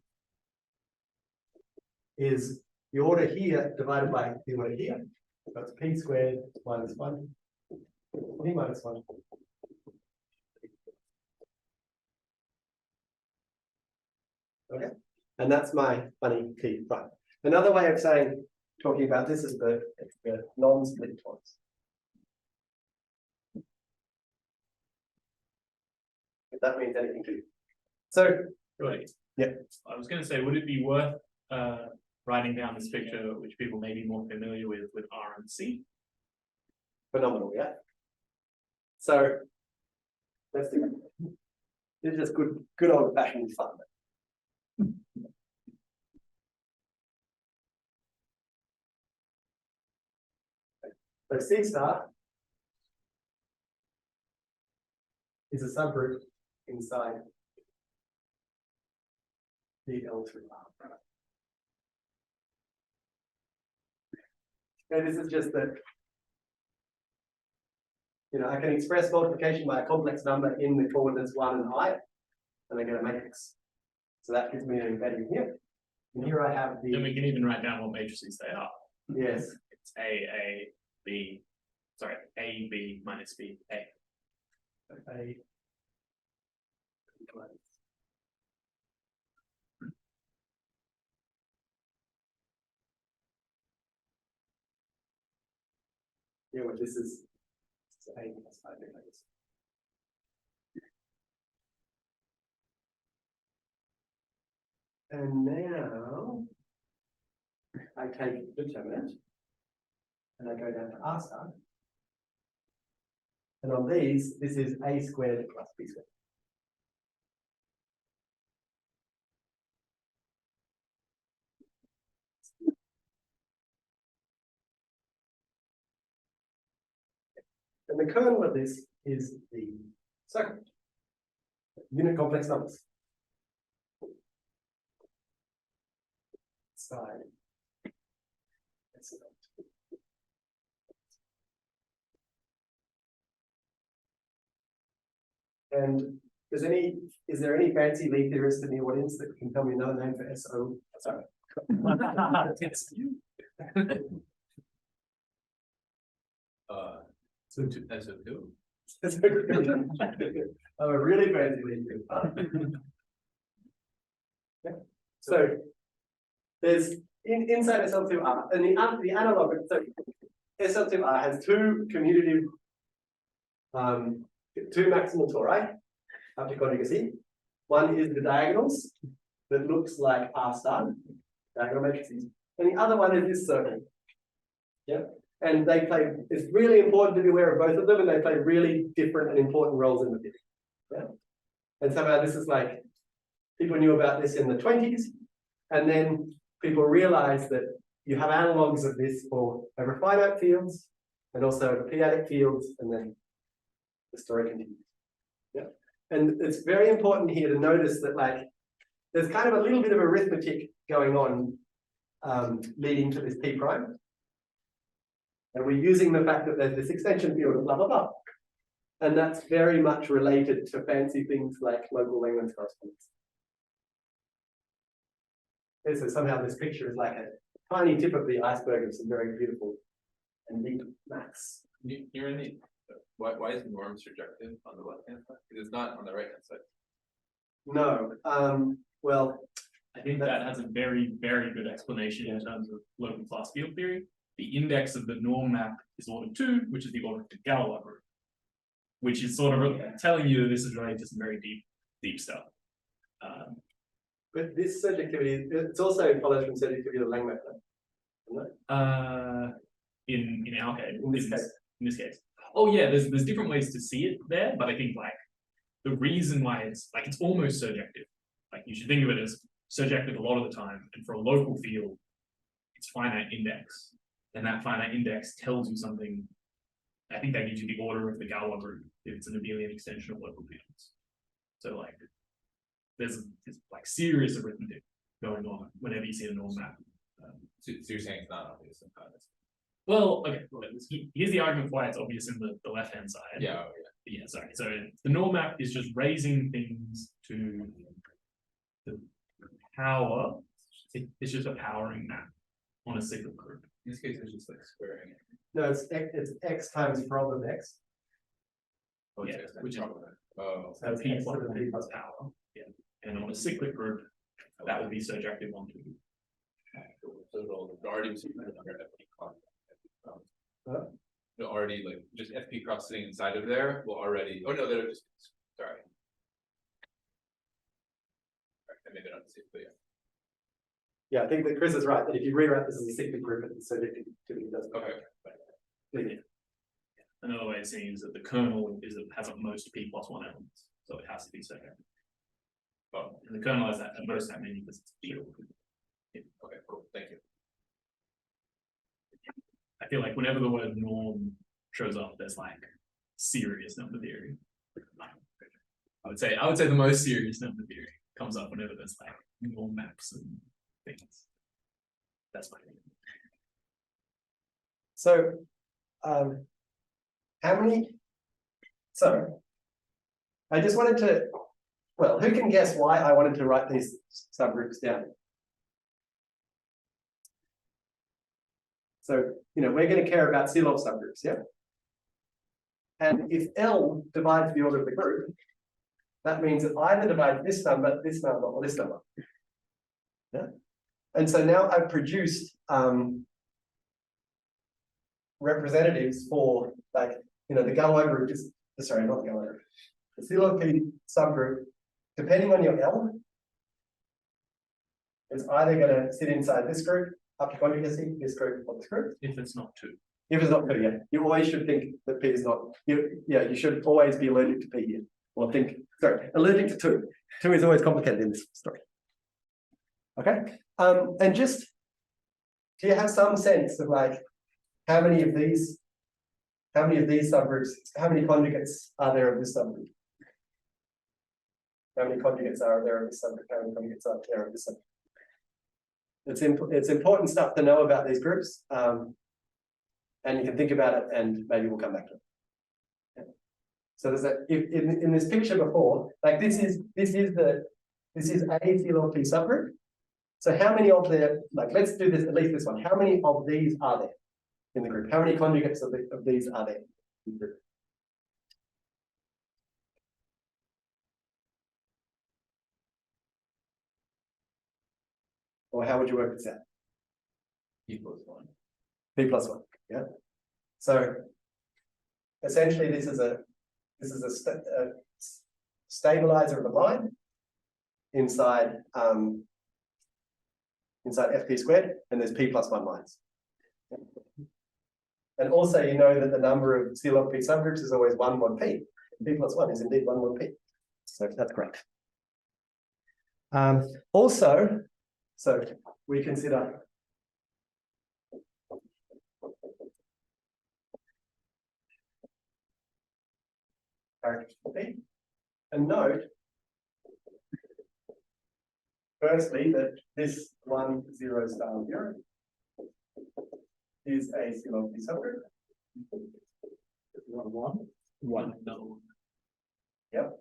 is the order here divided by the order here. That's P squared minus 1, P minus 1. Okay, and that's my funny T prime. Another way of saying, talking about this is the non-split toys. If that means anything to you. So, Right. Yeah. I was going to say, would it be worth writing down this picture, which people may be more familiar with R and C? phenomenal, yeah. So let's do it. This is just good old fashioned fun. So C star is a subgroup inside the L3 R. And this is just that, you know, I can express multiplication by a complex number in the coordinates 1 and I, and I get a matrix. So that gives me an embedding here. And here I have the. Then we can even write down what matrices they are. Yes. It's A, B, sorry, A, B minus B, A. A, close. Yeah, well, this is A plus 5, I guess. And now I take determinant and I go down to R star. And on these, this is A squared plus B squared. And the kernel of this is the circle. Unit complex numbers. Side. Excellent. And is there any fancy Lie theorist in the audience that can tell me another name for SO? Sorry. It's you. SO2. I'm a really fancy Lie theorist. Yeah. So there's inside SL2R, and the analog, so SL2R has two commutative, two maximal tori after conjugacy. One is the diagonals that looks like R star, diagonal matrices, and the other one is this circle. Yeah, and they play. It's really important to be aware of both of them, and they play really different and important roles in the theory. Yeah, and somehow this is like people knew about this in the 20s, and then people realized that you have analogs of this for over finite fields and also over p-adic fields, and then the story continues. Yeah. And it's very important here to notice that like there's kind of a little bit of arithmetic going on leading to this p prime. And we're using the fact that there's this extension field of blah blah blah. And that's very much related to fancy things like local Langlands correspondence. Okay, so somehow this picture is like a tiny tip of the iceberg of some very beautiful and deep maths. You're in the, why is norm surjective on the left hand side? Because it's not on the right hand side. No, well, I think that has a very, very good explanation in terms of local class field theory. The index of the norm map is order 2, which is the order of the Galois group, which is sort of telling you that this is related to some very deep stuff. but this surjectivity, it's also follows from surjectivity of Lang method. In our case, In this case. Oh yeah, there's different ways to see it there, but I think like the reason why it's like it's almost surjective. Like you should think of it as surjective a lot of the time, and for a local field, it's finite index, and that finite index tells you something. I think that gives you the order of the Galois group if it's an abelian extension of local fields. So like there's like serious arithmetic going on whenever you see a norm map. So you're saying it's not obvious sometimes. Well, okay, well, here's the argument why it's obvious in the left-hand side. Yeah, Yeah, sorry. So the norm map is just raising things to the power. It's just a powering map on a cyclic group. in this case, it's just like squaring it. No, it's x times problem x. Oh, Yeah, it's which is- oh, So it's P x plus to the p plus power. Yeah, and on a cyclic group, that would be surjective onto. so it'll already be under FP cross. Huh? It'll already like just FP cross sitting inside of there will already. Oh no, they're just sorry. I made it up, but yeah. Yeah, I think that Chris is right, that if you rewrite this as a cyclic group, the surjectivity doesn't. Okay. Yeah. Another way of seeing it is that the kernel has at most P plus 1 elements, so it has to be surjective. Oh, And the kernel has that at most that many because it's a field. okay, cool. Thank you. I feel like whenever the word norm shows up, there's like serious number theory. I would say the most serious number theory comes up whenever there's like norm maps and things. That's my opinion. So, how many? So, I just wanted to, well, who can guess why I wanted to write these subgroups down? So, you know, we're going to care about Silov subgroups, yeah? And if L divides the order of the group, that means it either divides this number, or this number. Yeah. And so now I've produced representatives for like, the Galois group is, sorry, not the Galois group, the CLP subgroup, depending on your L, is either going to sit inside this group, up to conjugacy, this group, or this group. If it's not 2. If it's not P, yeah. You always should think that P is not, you should always be allergic to P here. Or allergic to 2. 2 is always complicated in this story. Okay. And just, do you have some sense of like, how many of these subgroups, how many conjugates are there of this subgroup? How many conjugates are there of this subgroup? How many conjugates are there of this subgroup? It's important stuff to know about these groups. And you can think about it and maybe we'll come back to it. Yeah. So there's in this picture before, like this is a CLP subgroup. So how many of the, like, let's do this, at least this one. How many of these are there in the group? How many conjugates of these are there in the group? Or how would you work this out? P plus 1. P plus 1, yeah. So essentially this is a stabilizer of the line inside FP squared, and there's P plus 1 lines. And also you know that the number of CLP subgroups is always 1 mod P. P plus 1 is indeed 1 mod P. So that's great. Also, so we consider P, and note firstly that this 1, 0, star 0 is a CLP subgroup. 1. No. Yep.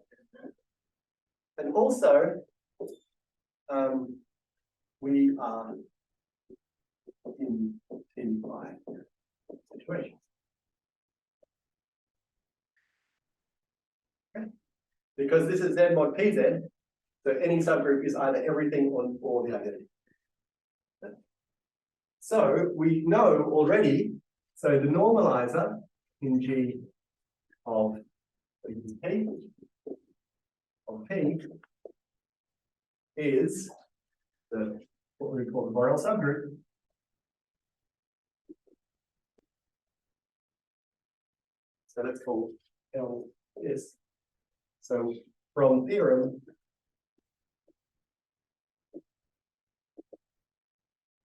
And also, we are in T5 situation. Okay. Because this is Z mod PZ, so any subgroup is either everything or the identity. So we know already, so the normalizer in G of P is what we call the Borel subgroup. So that's called L is. So from theorem,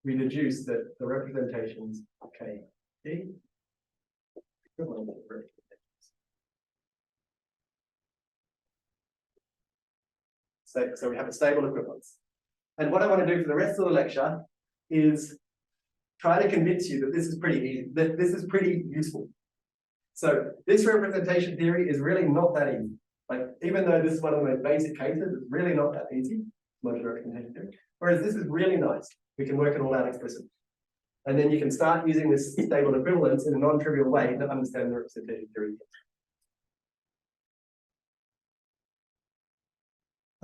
we deduce that the representations K P equivalent to representations. So we have a stable equivalence. And what I want to do for the rest of the lecture is try to convince you that this is pretty easy, that this is pretty useful. So this representation theory is really not that easy. Like, even though this is one of the most basic cases, it's really not that easy, modular representation theory. Whereas this is really nice. We can work it all out explicitly. And then you can start using this stable equivalence in a non-trivial way to understand the representation theory.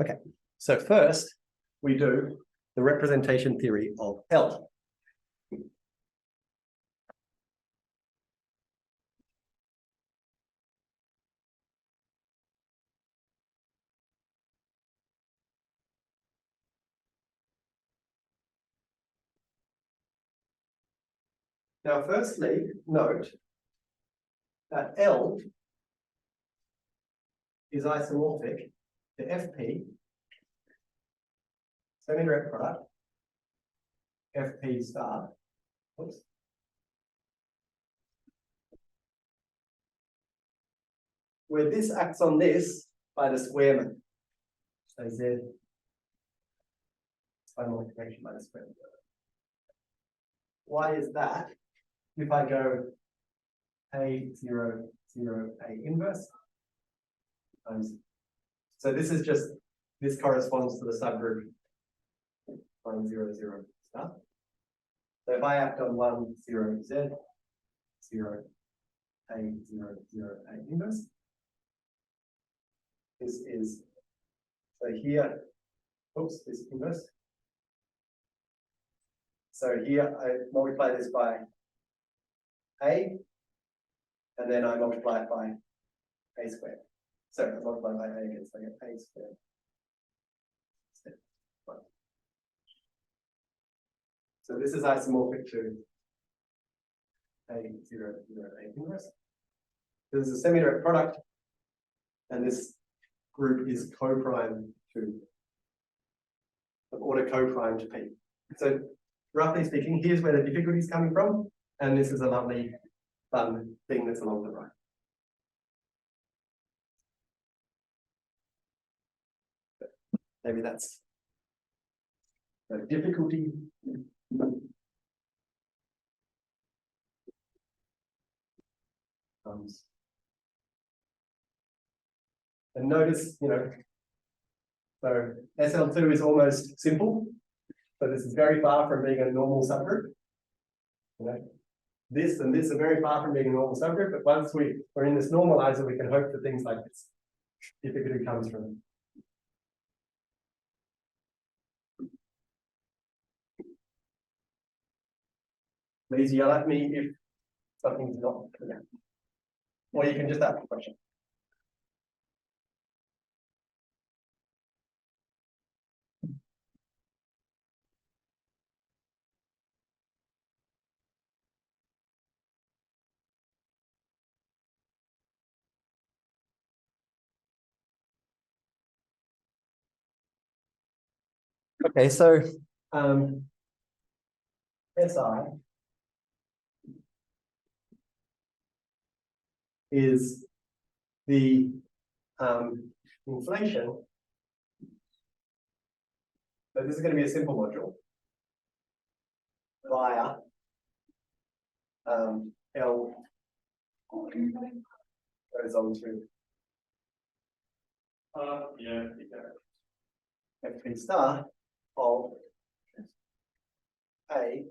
Okay, so first we do the representation theory of L. Now, firstly, note that L is isomorphic to FP, semi-direct product, FP star, oops, where this acts on this by the square method. So Z by multiplication by the square method. Why is that? If I go A0, 0, A inverse times, so this is just, this corresponds to the subgroup 1, 0, 0 star. So if I act on 1, 0, Z, 0, A, 0, 0, A inverse, this is So here, oops, this inverse. So here I multiply this by A, and then I multiply it by A squared. So I multiply by A again, so I get A squared. So this is isomorphic to A0, 0, A inverse. This is a semi-direct product, and this group is co-prime to of order co-prime to P. So roughly speaking, here's where the difficulty is coming from, and this is a lovely fun thing that's along the right. Maybe that's the difficulty. And notice, so SL2 is almost simple. So this is very far from being a normal subgroup. This and this are very far from being a normal subgroup, but once we're in this normalizer, we can hope that things like this difficulty comes from. Please yell at me if something's not clear. Or you can just ask a question. Okay, so SI is the inflation. So this is going to be a simple module via L goes on to FP star of A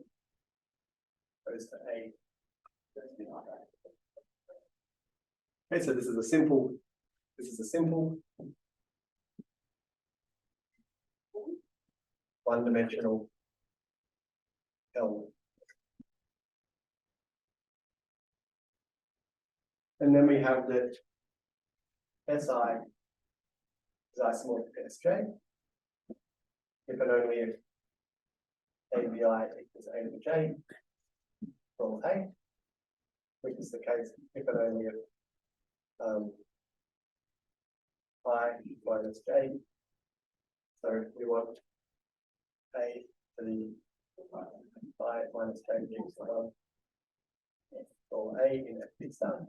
goes to A. Okay, so this is a simple one-dimensional L. And then we have that SI is isomorphic to SJ, if and only if ABI equals A to the J from A, which is the case if and only if I minus J. So we want A to the I minus J equals or A in FP star,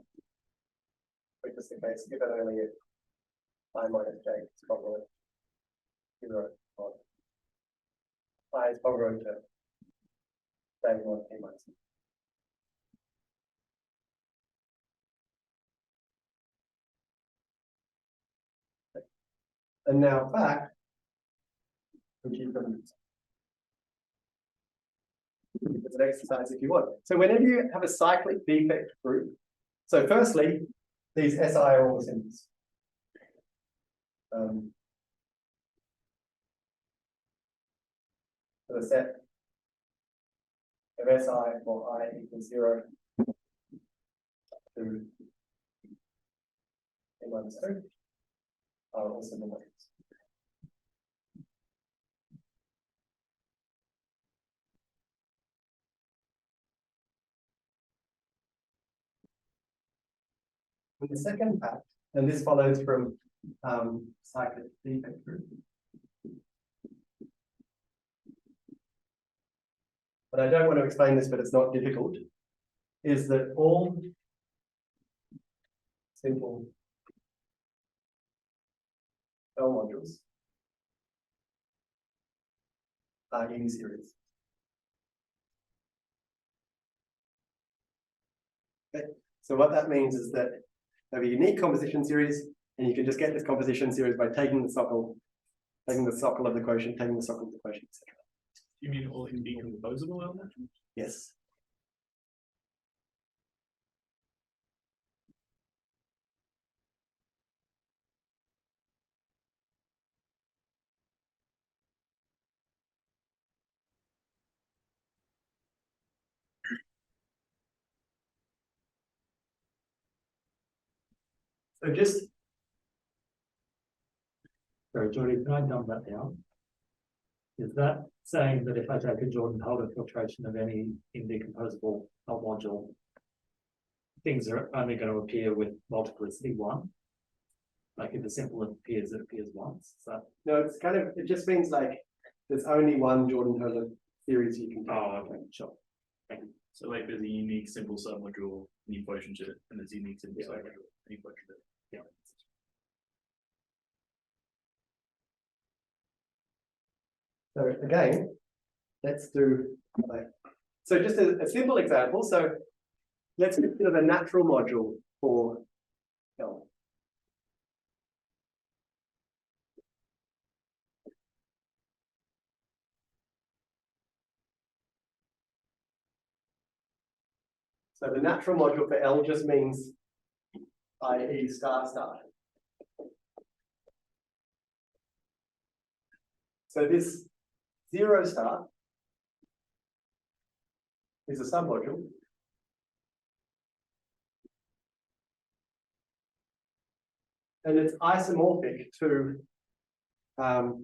which is the case if and only if I minus J is congruent to 0 on I is congruent to J1 A minus. And now back, which you can, it's an exercise if you want. So whenever you have a cyclic defect group, so firstly, these SI are all the symbols. For the set of SI for I equals 0 to A minus 2 are also the ones. And the second fact, and this follows from cyclic defect group. But I don't want to explain this, but it's not difficult, is that all simple L modules are in series. Okay. So what that means is that they have a unique composition series, and you can just get this composition series by taking the socle of the quotient, taking the socle of the quotient, etc. You mean all indecomposable elements? Yes. So just, Sorry, Geordie, can I dumb that down? Is that saying that if I take a Jordan-Holder filtration of any indecomposable L module, things are only going to appear with multiplicity one? Like if a simple appears, it appears once, is that? no, it's kind of, it just means like, there's only one Jordan-Holder series you can take. Oh, okay, sure. So like there's a unique simple submodule and you quotient it, and there's a unique simple Yeah. submodule and you quotient it. Yeah. So again, let's do like, so just a simple example. So let's consider the natural module for L. So the natural module for L just means i.e. star star. So this 0 star is a submodule. And it's isomorphic to no,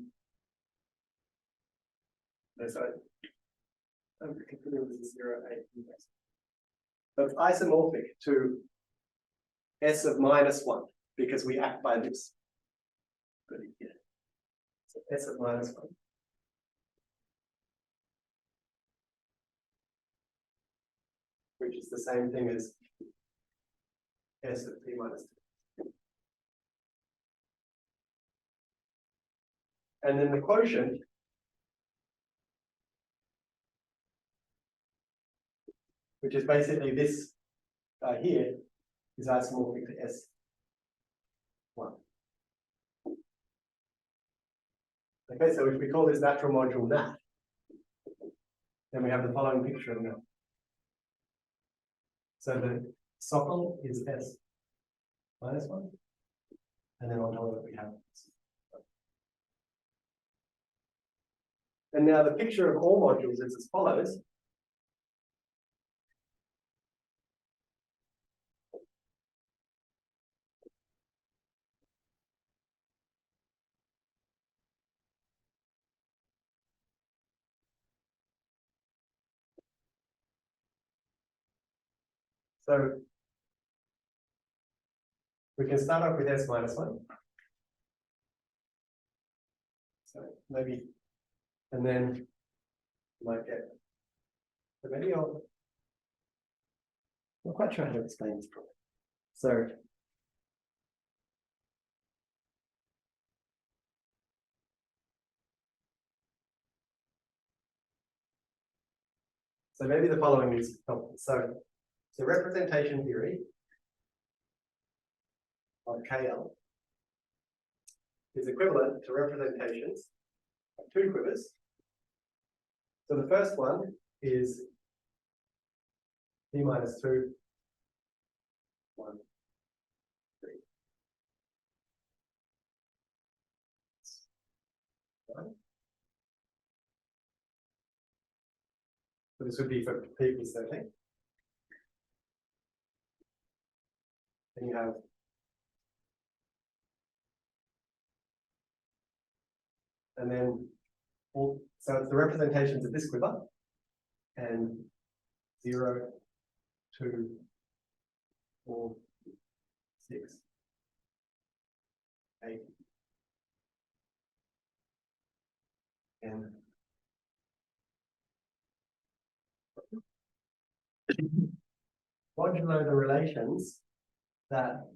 sorry. I'm confusing with the 0, 8. So it's isomorphic to S of -1 because we act by this. Put it here. So S of -1. Which is the same thing as S of P minus 2. And then the quotient which is basically this guy here, is isomorphic to S1. Okay, so if we call this natural module nat, then we have the following picture of nat. So the socle is S minus 1, and then on top of it we have this. And now the picture of all modules is as follows. So we can start off with S minus 1. So maybe, and then you might get, so maybe I'm not quite sure how to explain this problem. So maybe the following is helpful. So representation theory of KL is equivalent to representations of two quivers. So the first one is P minus 2, 1, 3. Right. So this would be for P equals 13. Then you have and then all, so it's the representations of this quiver and 0, 2, 4, 6, 8, and modulo the relations that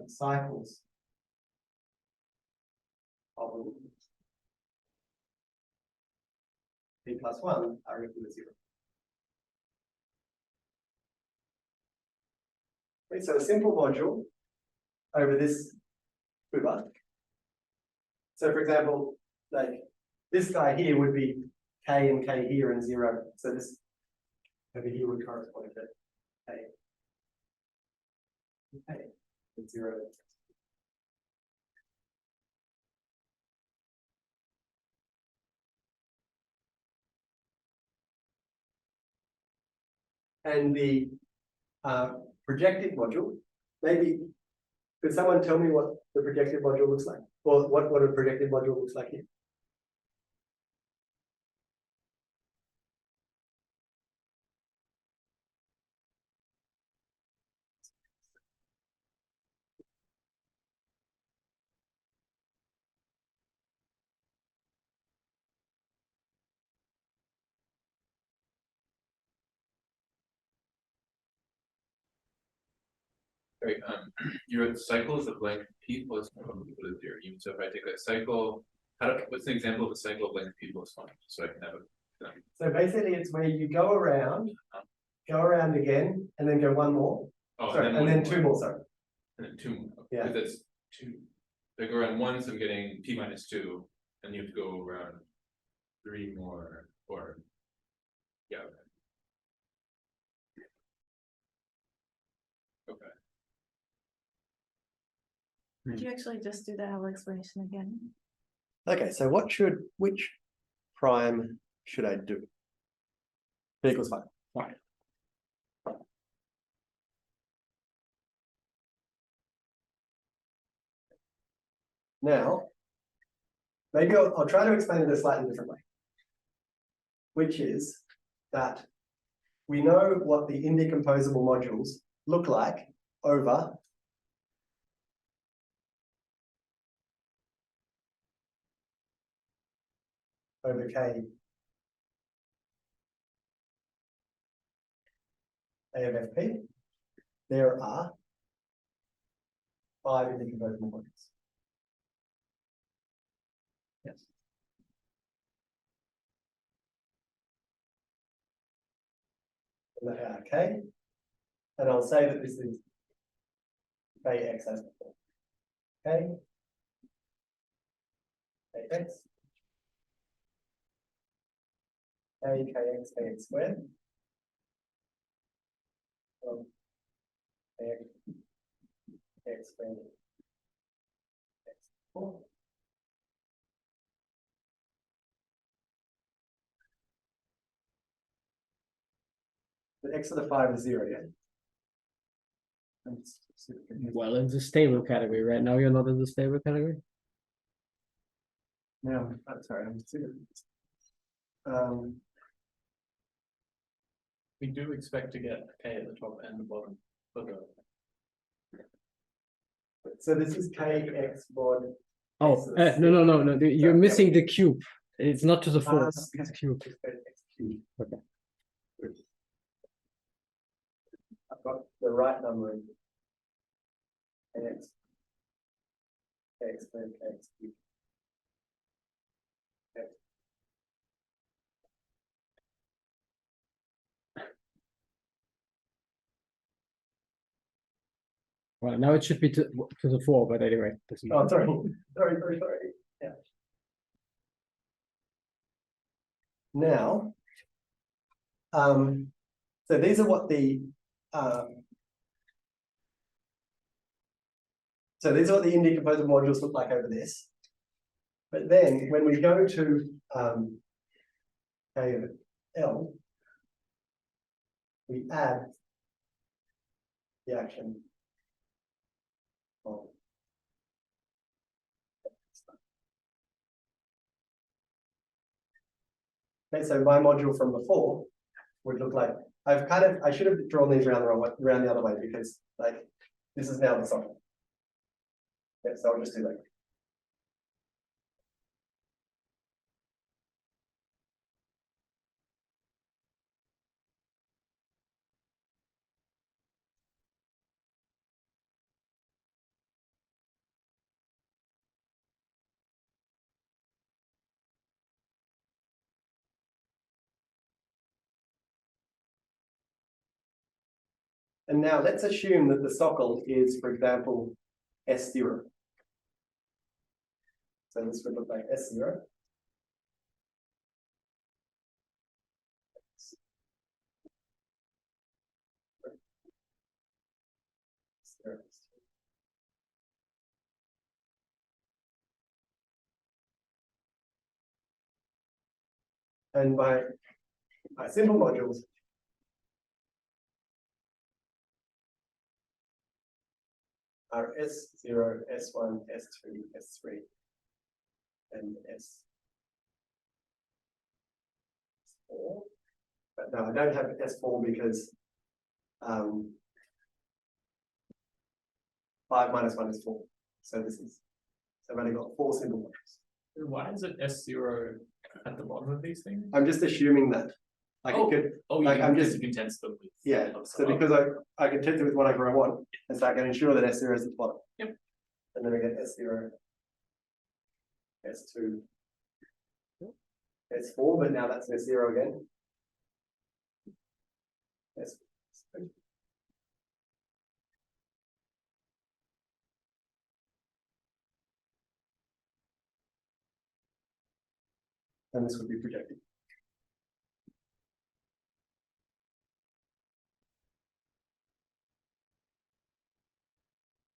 cycles of P plus 1 are equal to 0. Okay, so a simple module over this quiver. So for example, like this guy here would be K and K here and 0. So this over here would correspond to K. Okay, and 0. And the projective module, maybe Could someone tell me what the projective module looks like? Or what a projective module looks like here? Right, you wrote cycle is a blank p plus one, what is your, even so if I take that cycle, what's an example of a cycle of blank p plus one, so I can have a. So basically it's where you go around again, and then go one more. Oh, Sorry, and one then more. two more, sorry. And then two more, Yeah. because that's two, they go around one, so I'm getting p minus two, and you have to go around three more, or. Yeah, okay. Okay. Could you actually just do the whole explanation again? Okay, so which prime should I do? P equals 5. Fine. Now, maybe I'll try to explain it a slightly different way. Which is that we know what the indecomposable modules look like over K A of FP. There are 5 indecomposable modules. Yes. And they are K, and I'll say that this is Kx as before. K, Kx, K, Kx, Kx squared. Kx, Kx squared. X 4. The x to the 5 is 0, yeah? Well, in the stable category, right now you're not in the stable category. No, I'm sorry, I'm super. We do expect to get a K at the top and the bottom for the. So this is Kx mod. Oh, no. You're missing the cube. It's not to the 4, it's the cube. Okay. I've got the right number in Kx. Kx squared, Kx cubed. Well, now it should be to the 4, but anyway. Oh, sorry. Sorry. Yeah. Now, so these are what the indecomposable modules look like over this. But then when we go to K of L, we add the action of okay, so my module from before would look like I should have drawn these around the other way because like this is now the socket. Yeah, so I'll just do that. And now let's assume that the socle is, for example, S0. So this would look like S0. And my simple modules are S0, S1, S2, S3, and S4. But no, I don't have S4 because 5 minus 1 is 4. So this is, so I've only got 4 simple modules. Why is it S0 at the bottom of these things? I'm just assuming that. Like it could, Oh, like, I'm because just- you can test them with. yeah, of so some because I can test it with whatever I want, and so I can ensure that S0 is at the bottom. Yep. And then we get S0, S2, S4, but now that's S0 again. S. And this would be projected.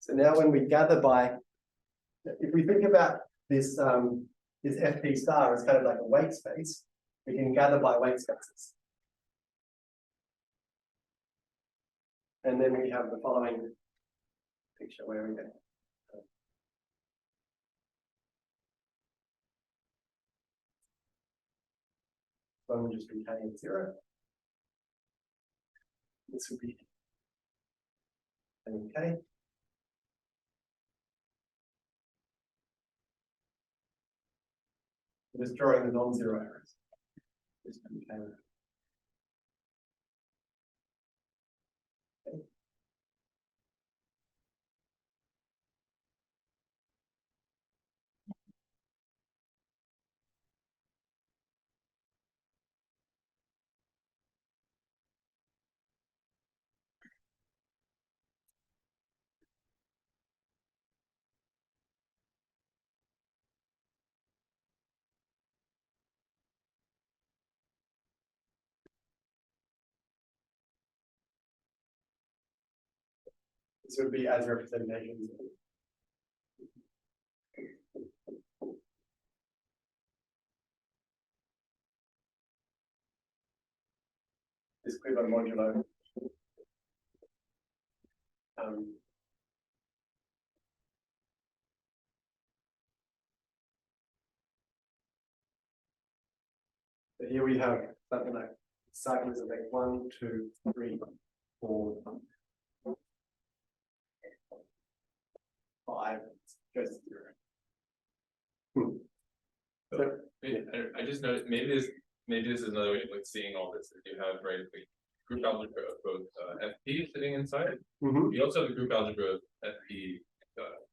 So now when we gather by, if we think about this, this FP star as kind of like a weight space, we can gather by weight spaces. And then we have the following picture where we go. One will just be K and 0. This would be K. I'm just drawing the non-zero arrows. This would be K. This would be as representations. This quiver modulo. So here we have something like cycles of like 1, 2, 3, 4, 5, goes to 0. So, I just noticed maybe this is another way of like seeing all this. That you have right the group algebra of both FP sitting inside. mhm, You also have the group algebra of FP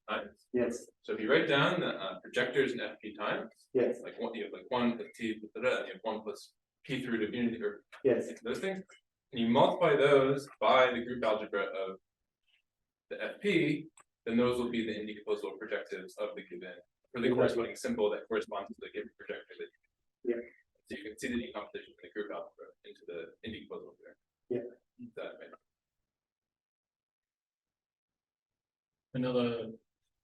times. yes, So if you write down the projectors in FP times, yes, like one you have like 1 plus T plus and you have 1 plus P through to unity or yes, those things, and you multiply those by the group algebra of the FP, then those will be the indecomposable projectives of the given, or the Exactly. corresponding symbol that corresponds to the given projector. Yeah. So you can see the decomposition of the group algebra into the indecomposable there. Yeah. That way. Another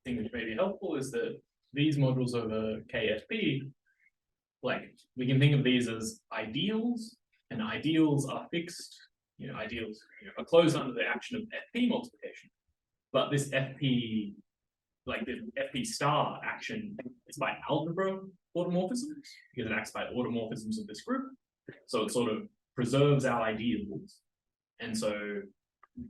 thing which may be helpful is that these modules over KFP, like we can think of these as ideals, and ideals are fixed, ideals are closed under the action of FP multiplication. But this FP, like the FP star action is by algebra automorphisms, because it acts by automorphisms of this group. So it sort of preserves our ideals. And so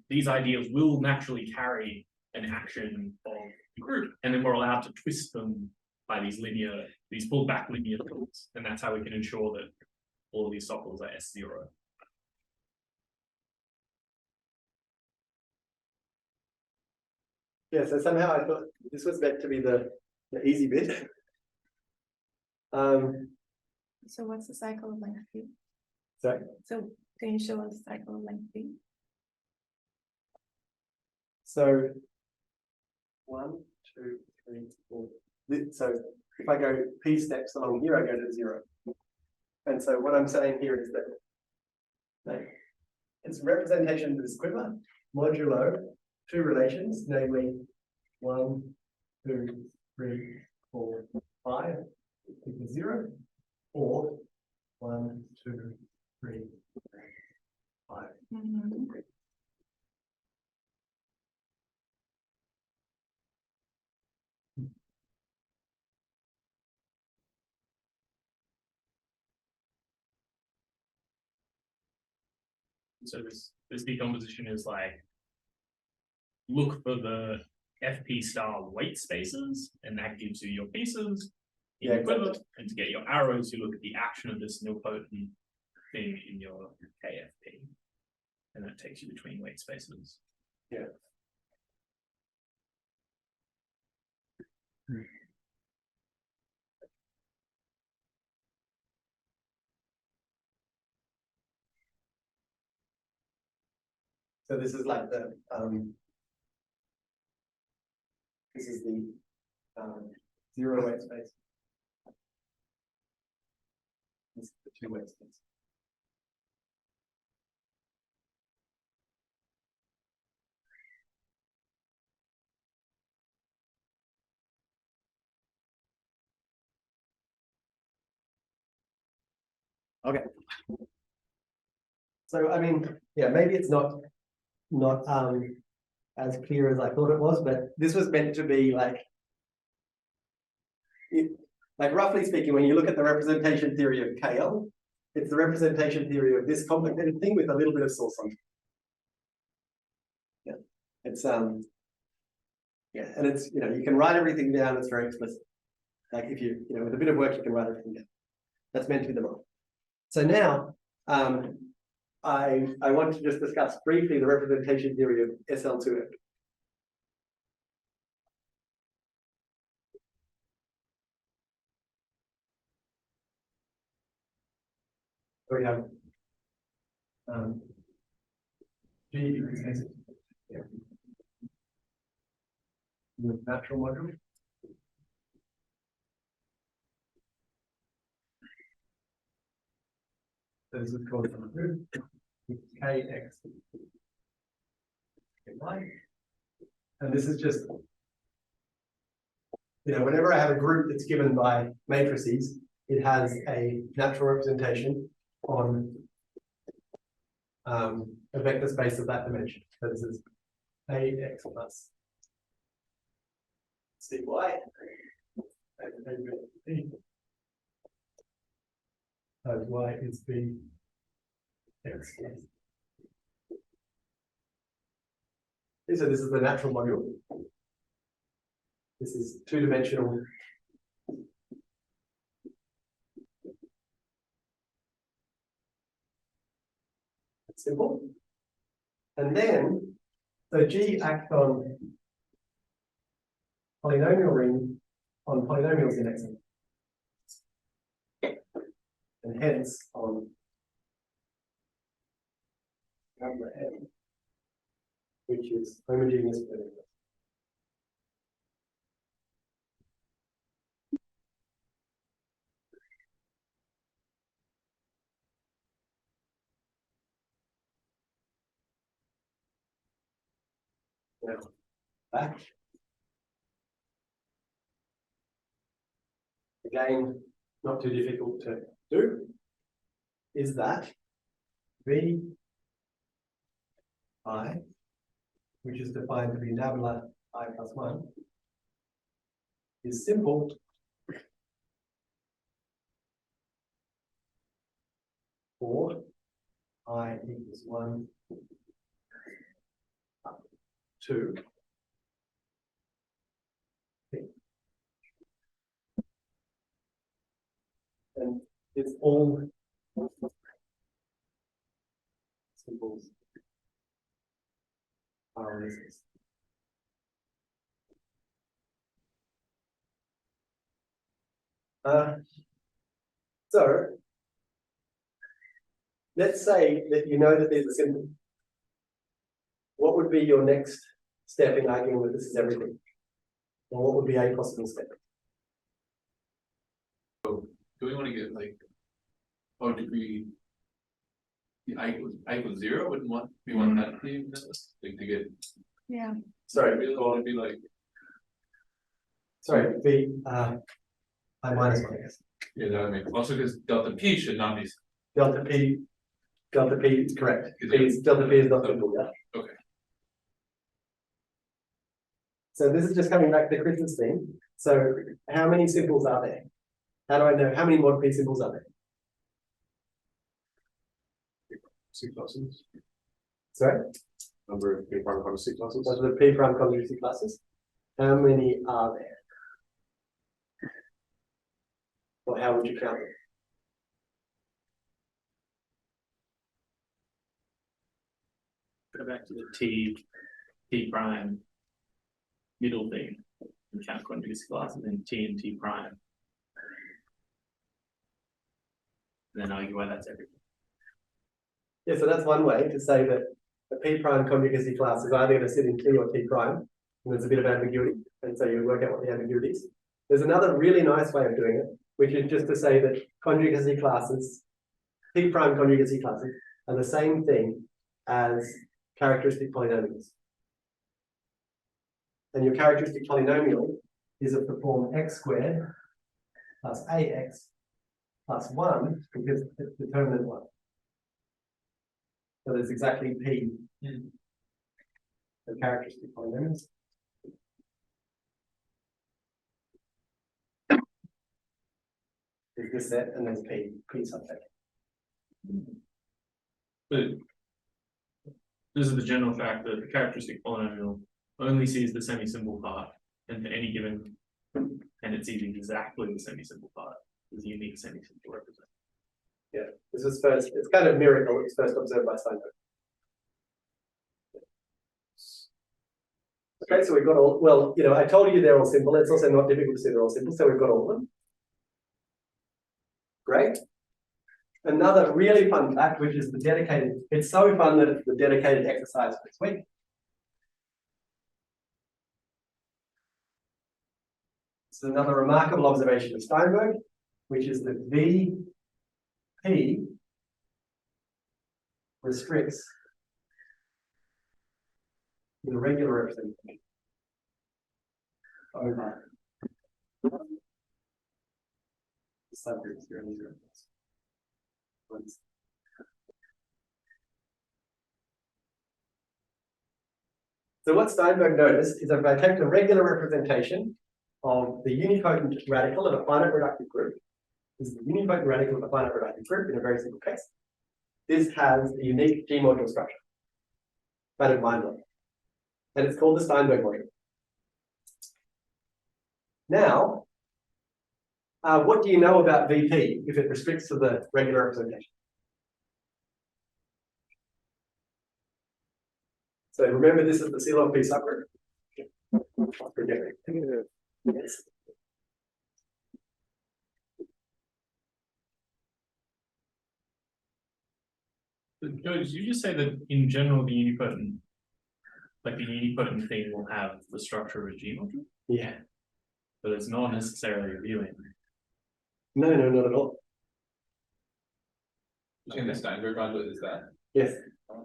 these ideals will naturally carry an action of the group, and then we're allowed to twist them by these pulled back linear tools. And that's how we can ensure that all of these sockles are S0. yeah. So somehow I thought this was meant to be the easy bit. So what's the cycle of length P? Sorry. So can you show us the cycle of length P? So 1, 2, 3, 4. So if I go P steps along here, I go to 0. And so what I'm saying here is that like, it's representation of this quiver modulo 2 relations, namely 1, 2, 3, 4, 5 equals 0, or 1, 2, 3, 5. Mhm. So this decomposition is like, look for the FP star weight spaces, and that gives you your pieces. In Yeah, equivalent, and to get your arrows, you look at the action of this nilpotent thing in your KFP. And that takes you between weight spaces. Yeah. So this is like the this is the zero weight space. This is the two weight space. Okay. So I mean, yeah, maybe it's not as clear as I thought it was, but this was meant to be like like roughly speaking, when you look at the representation theory of KL, it's the representation theory of this complicated thing with a little bit of source on it. Yeah, it's yeah, and it's, you know, you can write everything down. It's very explicit. Like if you know, with a bit of work, you can write everything down. That's meant to be the model. So now, I want to just discuss briefly the representation theory of SL2F. So we have G equals S. Yeah. With natural module. So this is called KX. And this is just, you know, whenever I have a group that's given by matrices, it has a natural representation on a vector space of that dimension. So this is AX plus CY. So Y is B X. So this is the natural module. This is two-dimensional. Simple. And then, so G acts on polynomial ring on polynomials in X. And hence on number n, which is homogeneous polynomial. Now, back. Again, not too difficult to do, is that V I, which is defined to be nabla I plus 1, is simple for I equals 1 up to P. And it's all symbols are on this. So let's say that you know that there's a symbol. What would be your next step in arguing that this is everything? Or what would be a possible step? Do we want to get like, oh, degree I equals 0? Wouldn't want we want that to be like to get Yeah. Sorry, really want to be like sorry, B I minus 1, I guess. yeah, that would make also because delta P should not be Delta P is correct. Delta P is not simple, yeah. okay. So this is just coming back to Chris's thing. So how many symbols are there? How do I know how many mod P symbols are there? 6 classes. Sorry, Number of P prime conjugacy classes. those are the P prime conjugacy classes. How many are there? Or how would you count them? Go back to the T prime middle thing and count conjugacy classes and T prime. And then argue why that's everything. Yeah, so that's one way to say that a P prime conjugacy class is either going to sit in T or T prime, and there's a bit of ambiguity, and so you work out what the ambiguity is. There's another really nice way of doing it, which is just to say that conjugacy classes, P prime conjugacy classes, are the same thing as characteristic polynomials. And your characteristic polynomial is of the form x squared plus ax plus 1 because it's determinant 1. So there's exactly P the characteristic polynomials. There's this set and there's P subset. But this is the general fact that the characteristic polynomial only sees the semi-simple part, and for any given, and it sees exactly the semi-simple part, is a unique semi-simple representative. Yeah, this was first, it's kind of miracle, it was first observed by Steinberg. Okay, so we've got all, well, you know, I told you they're all simple. It's also not difficult to see they're all simple, so we've got all of them. Great. Another really fun fact, which is the dedicated, it's so fun that it's the dedicated exercise for this week. This is another remarkable observation of Steinberg, which is that VP restricts the regular representation over the subgroups here in these groups. So what Steinberg noticed is that if I take the regular representation of the unipotent radical of a finite reductive group, this is the unipotent radical of a finite reductive group in a very simple case, this has a unique G module structure. Kind of mind-blowing. And it's called the Steinberg module. Now, what do you know about VP if it restricts to the regular representation? So remember, this is the C log P subgroup. Yes. Joe, did you just say that in general the unipotent, like the unipotent thing will have the structure of a G module, Yeah. but it's not necessarily revealing. No, not at all. In the Steinberg module is that. Yes.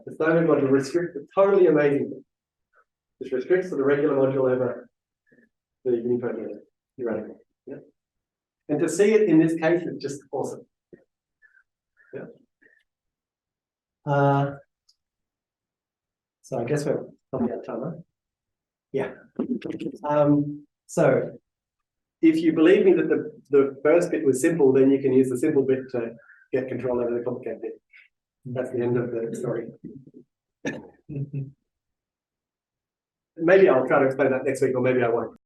The Steinberg module restricts the totally amazing thing. It restricts to the regular module over the unipotent radical. Yeah. And to see it in this case is just awesome. Yeah. So I guess we're probably out of time, huh? Yeah. So if you believe me that the first bit was simple, then you can use the simple bit to get control over the complicated bit. That's the end of the story. Maybe I'll try to explain that next week, or maybe I won't.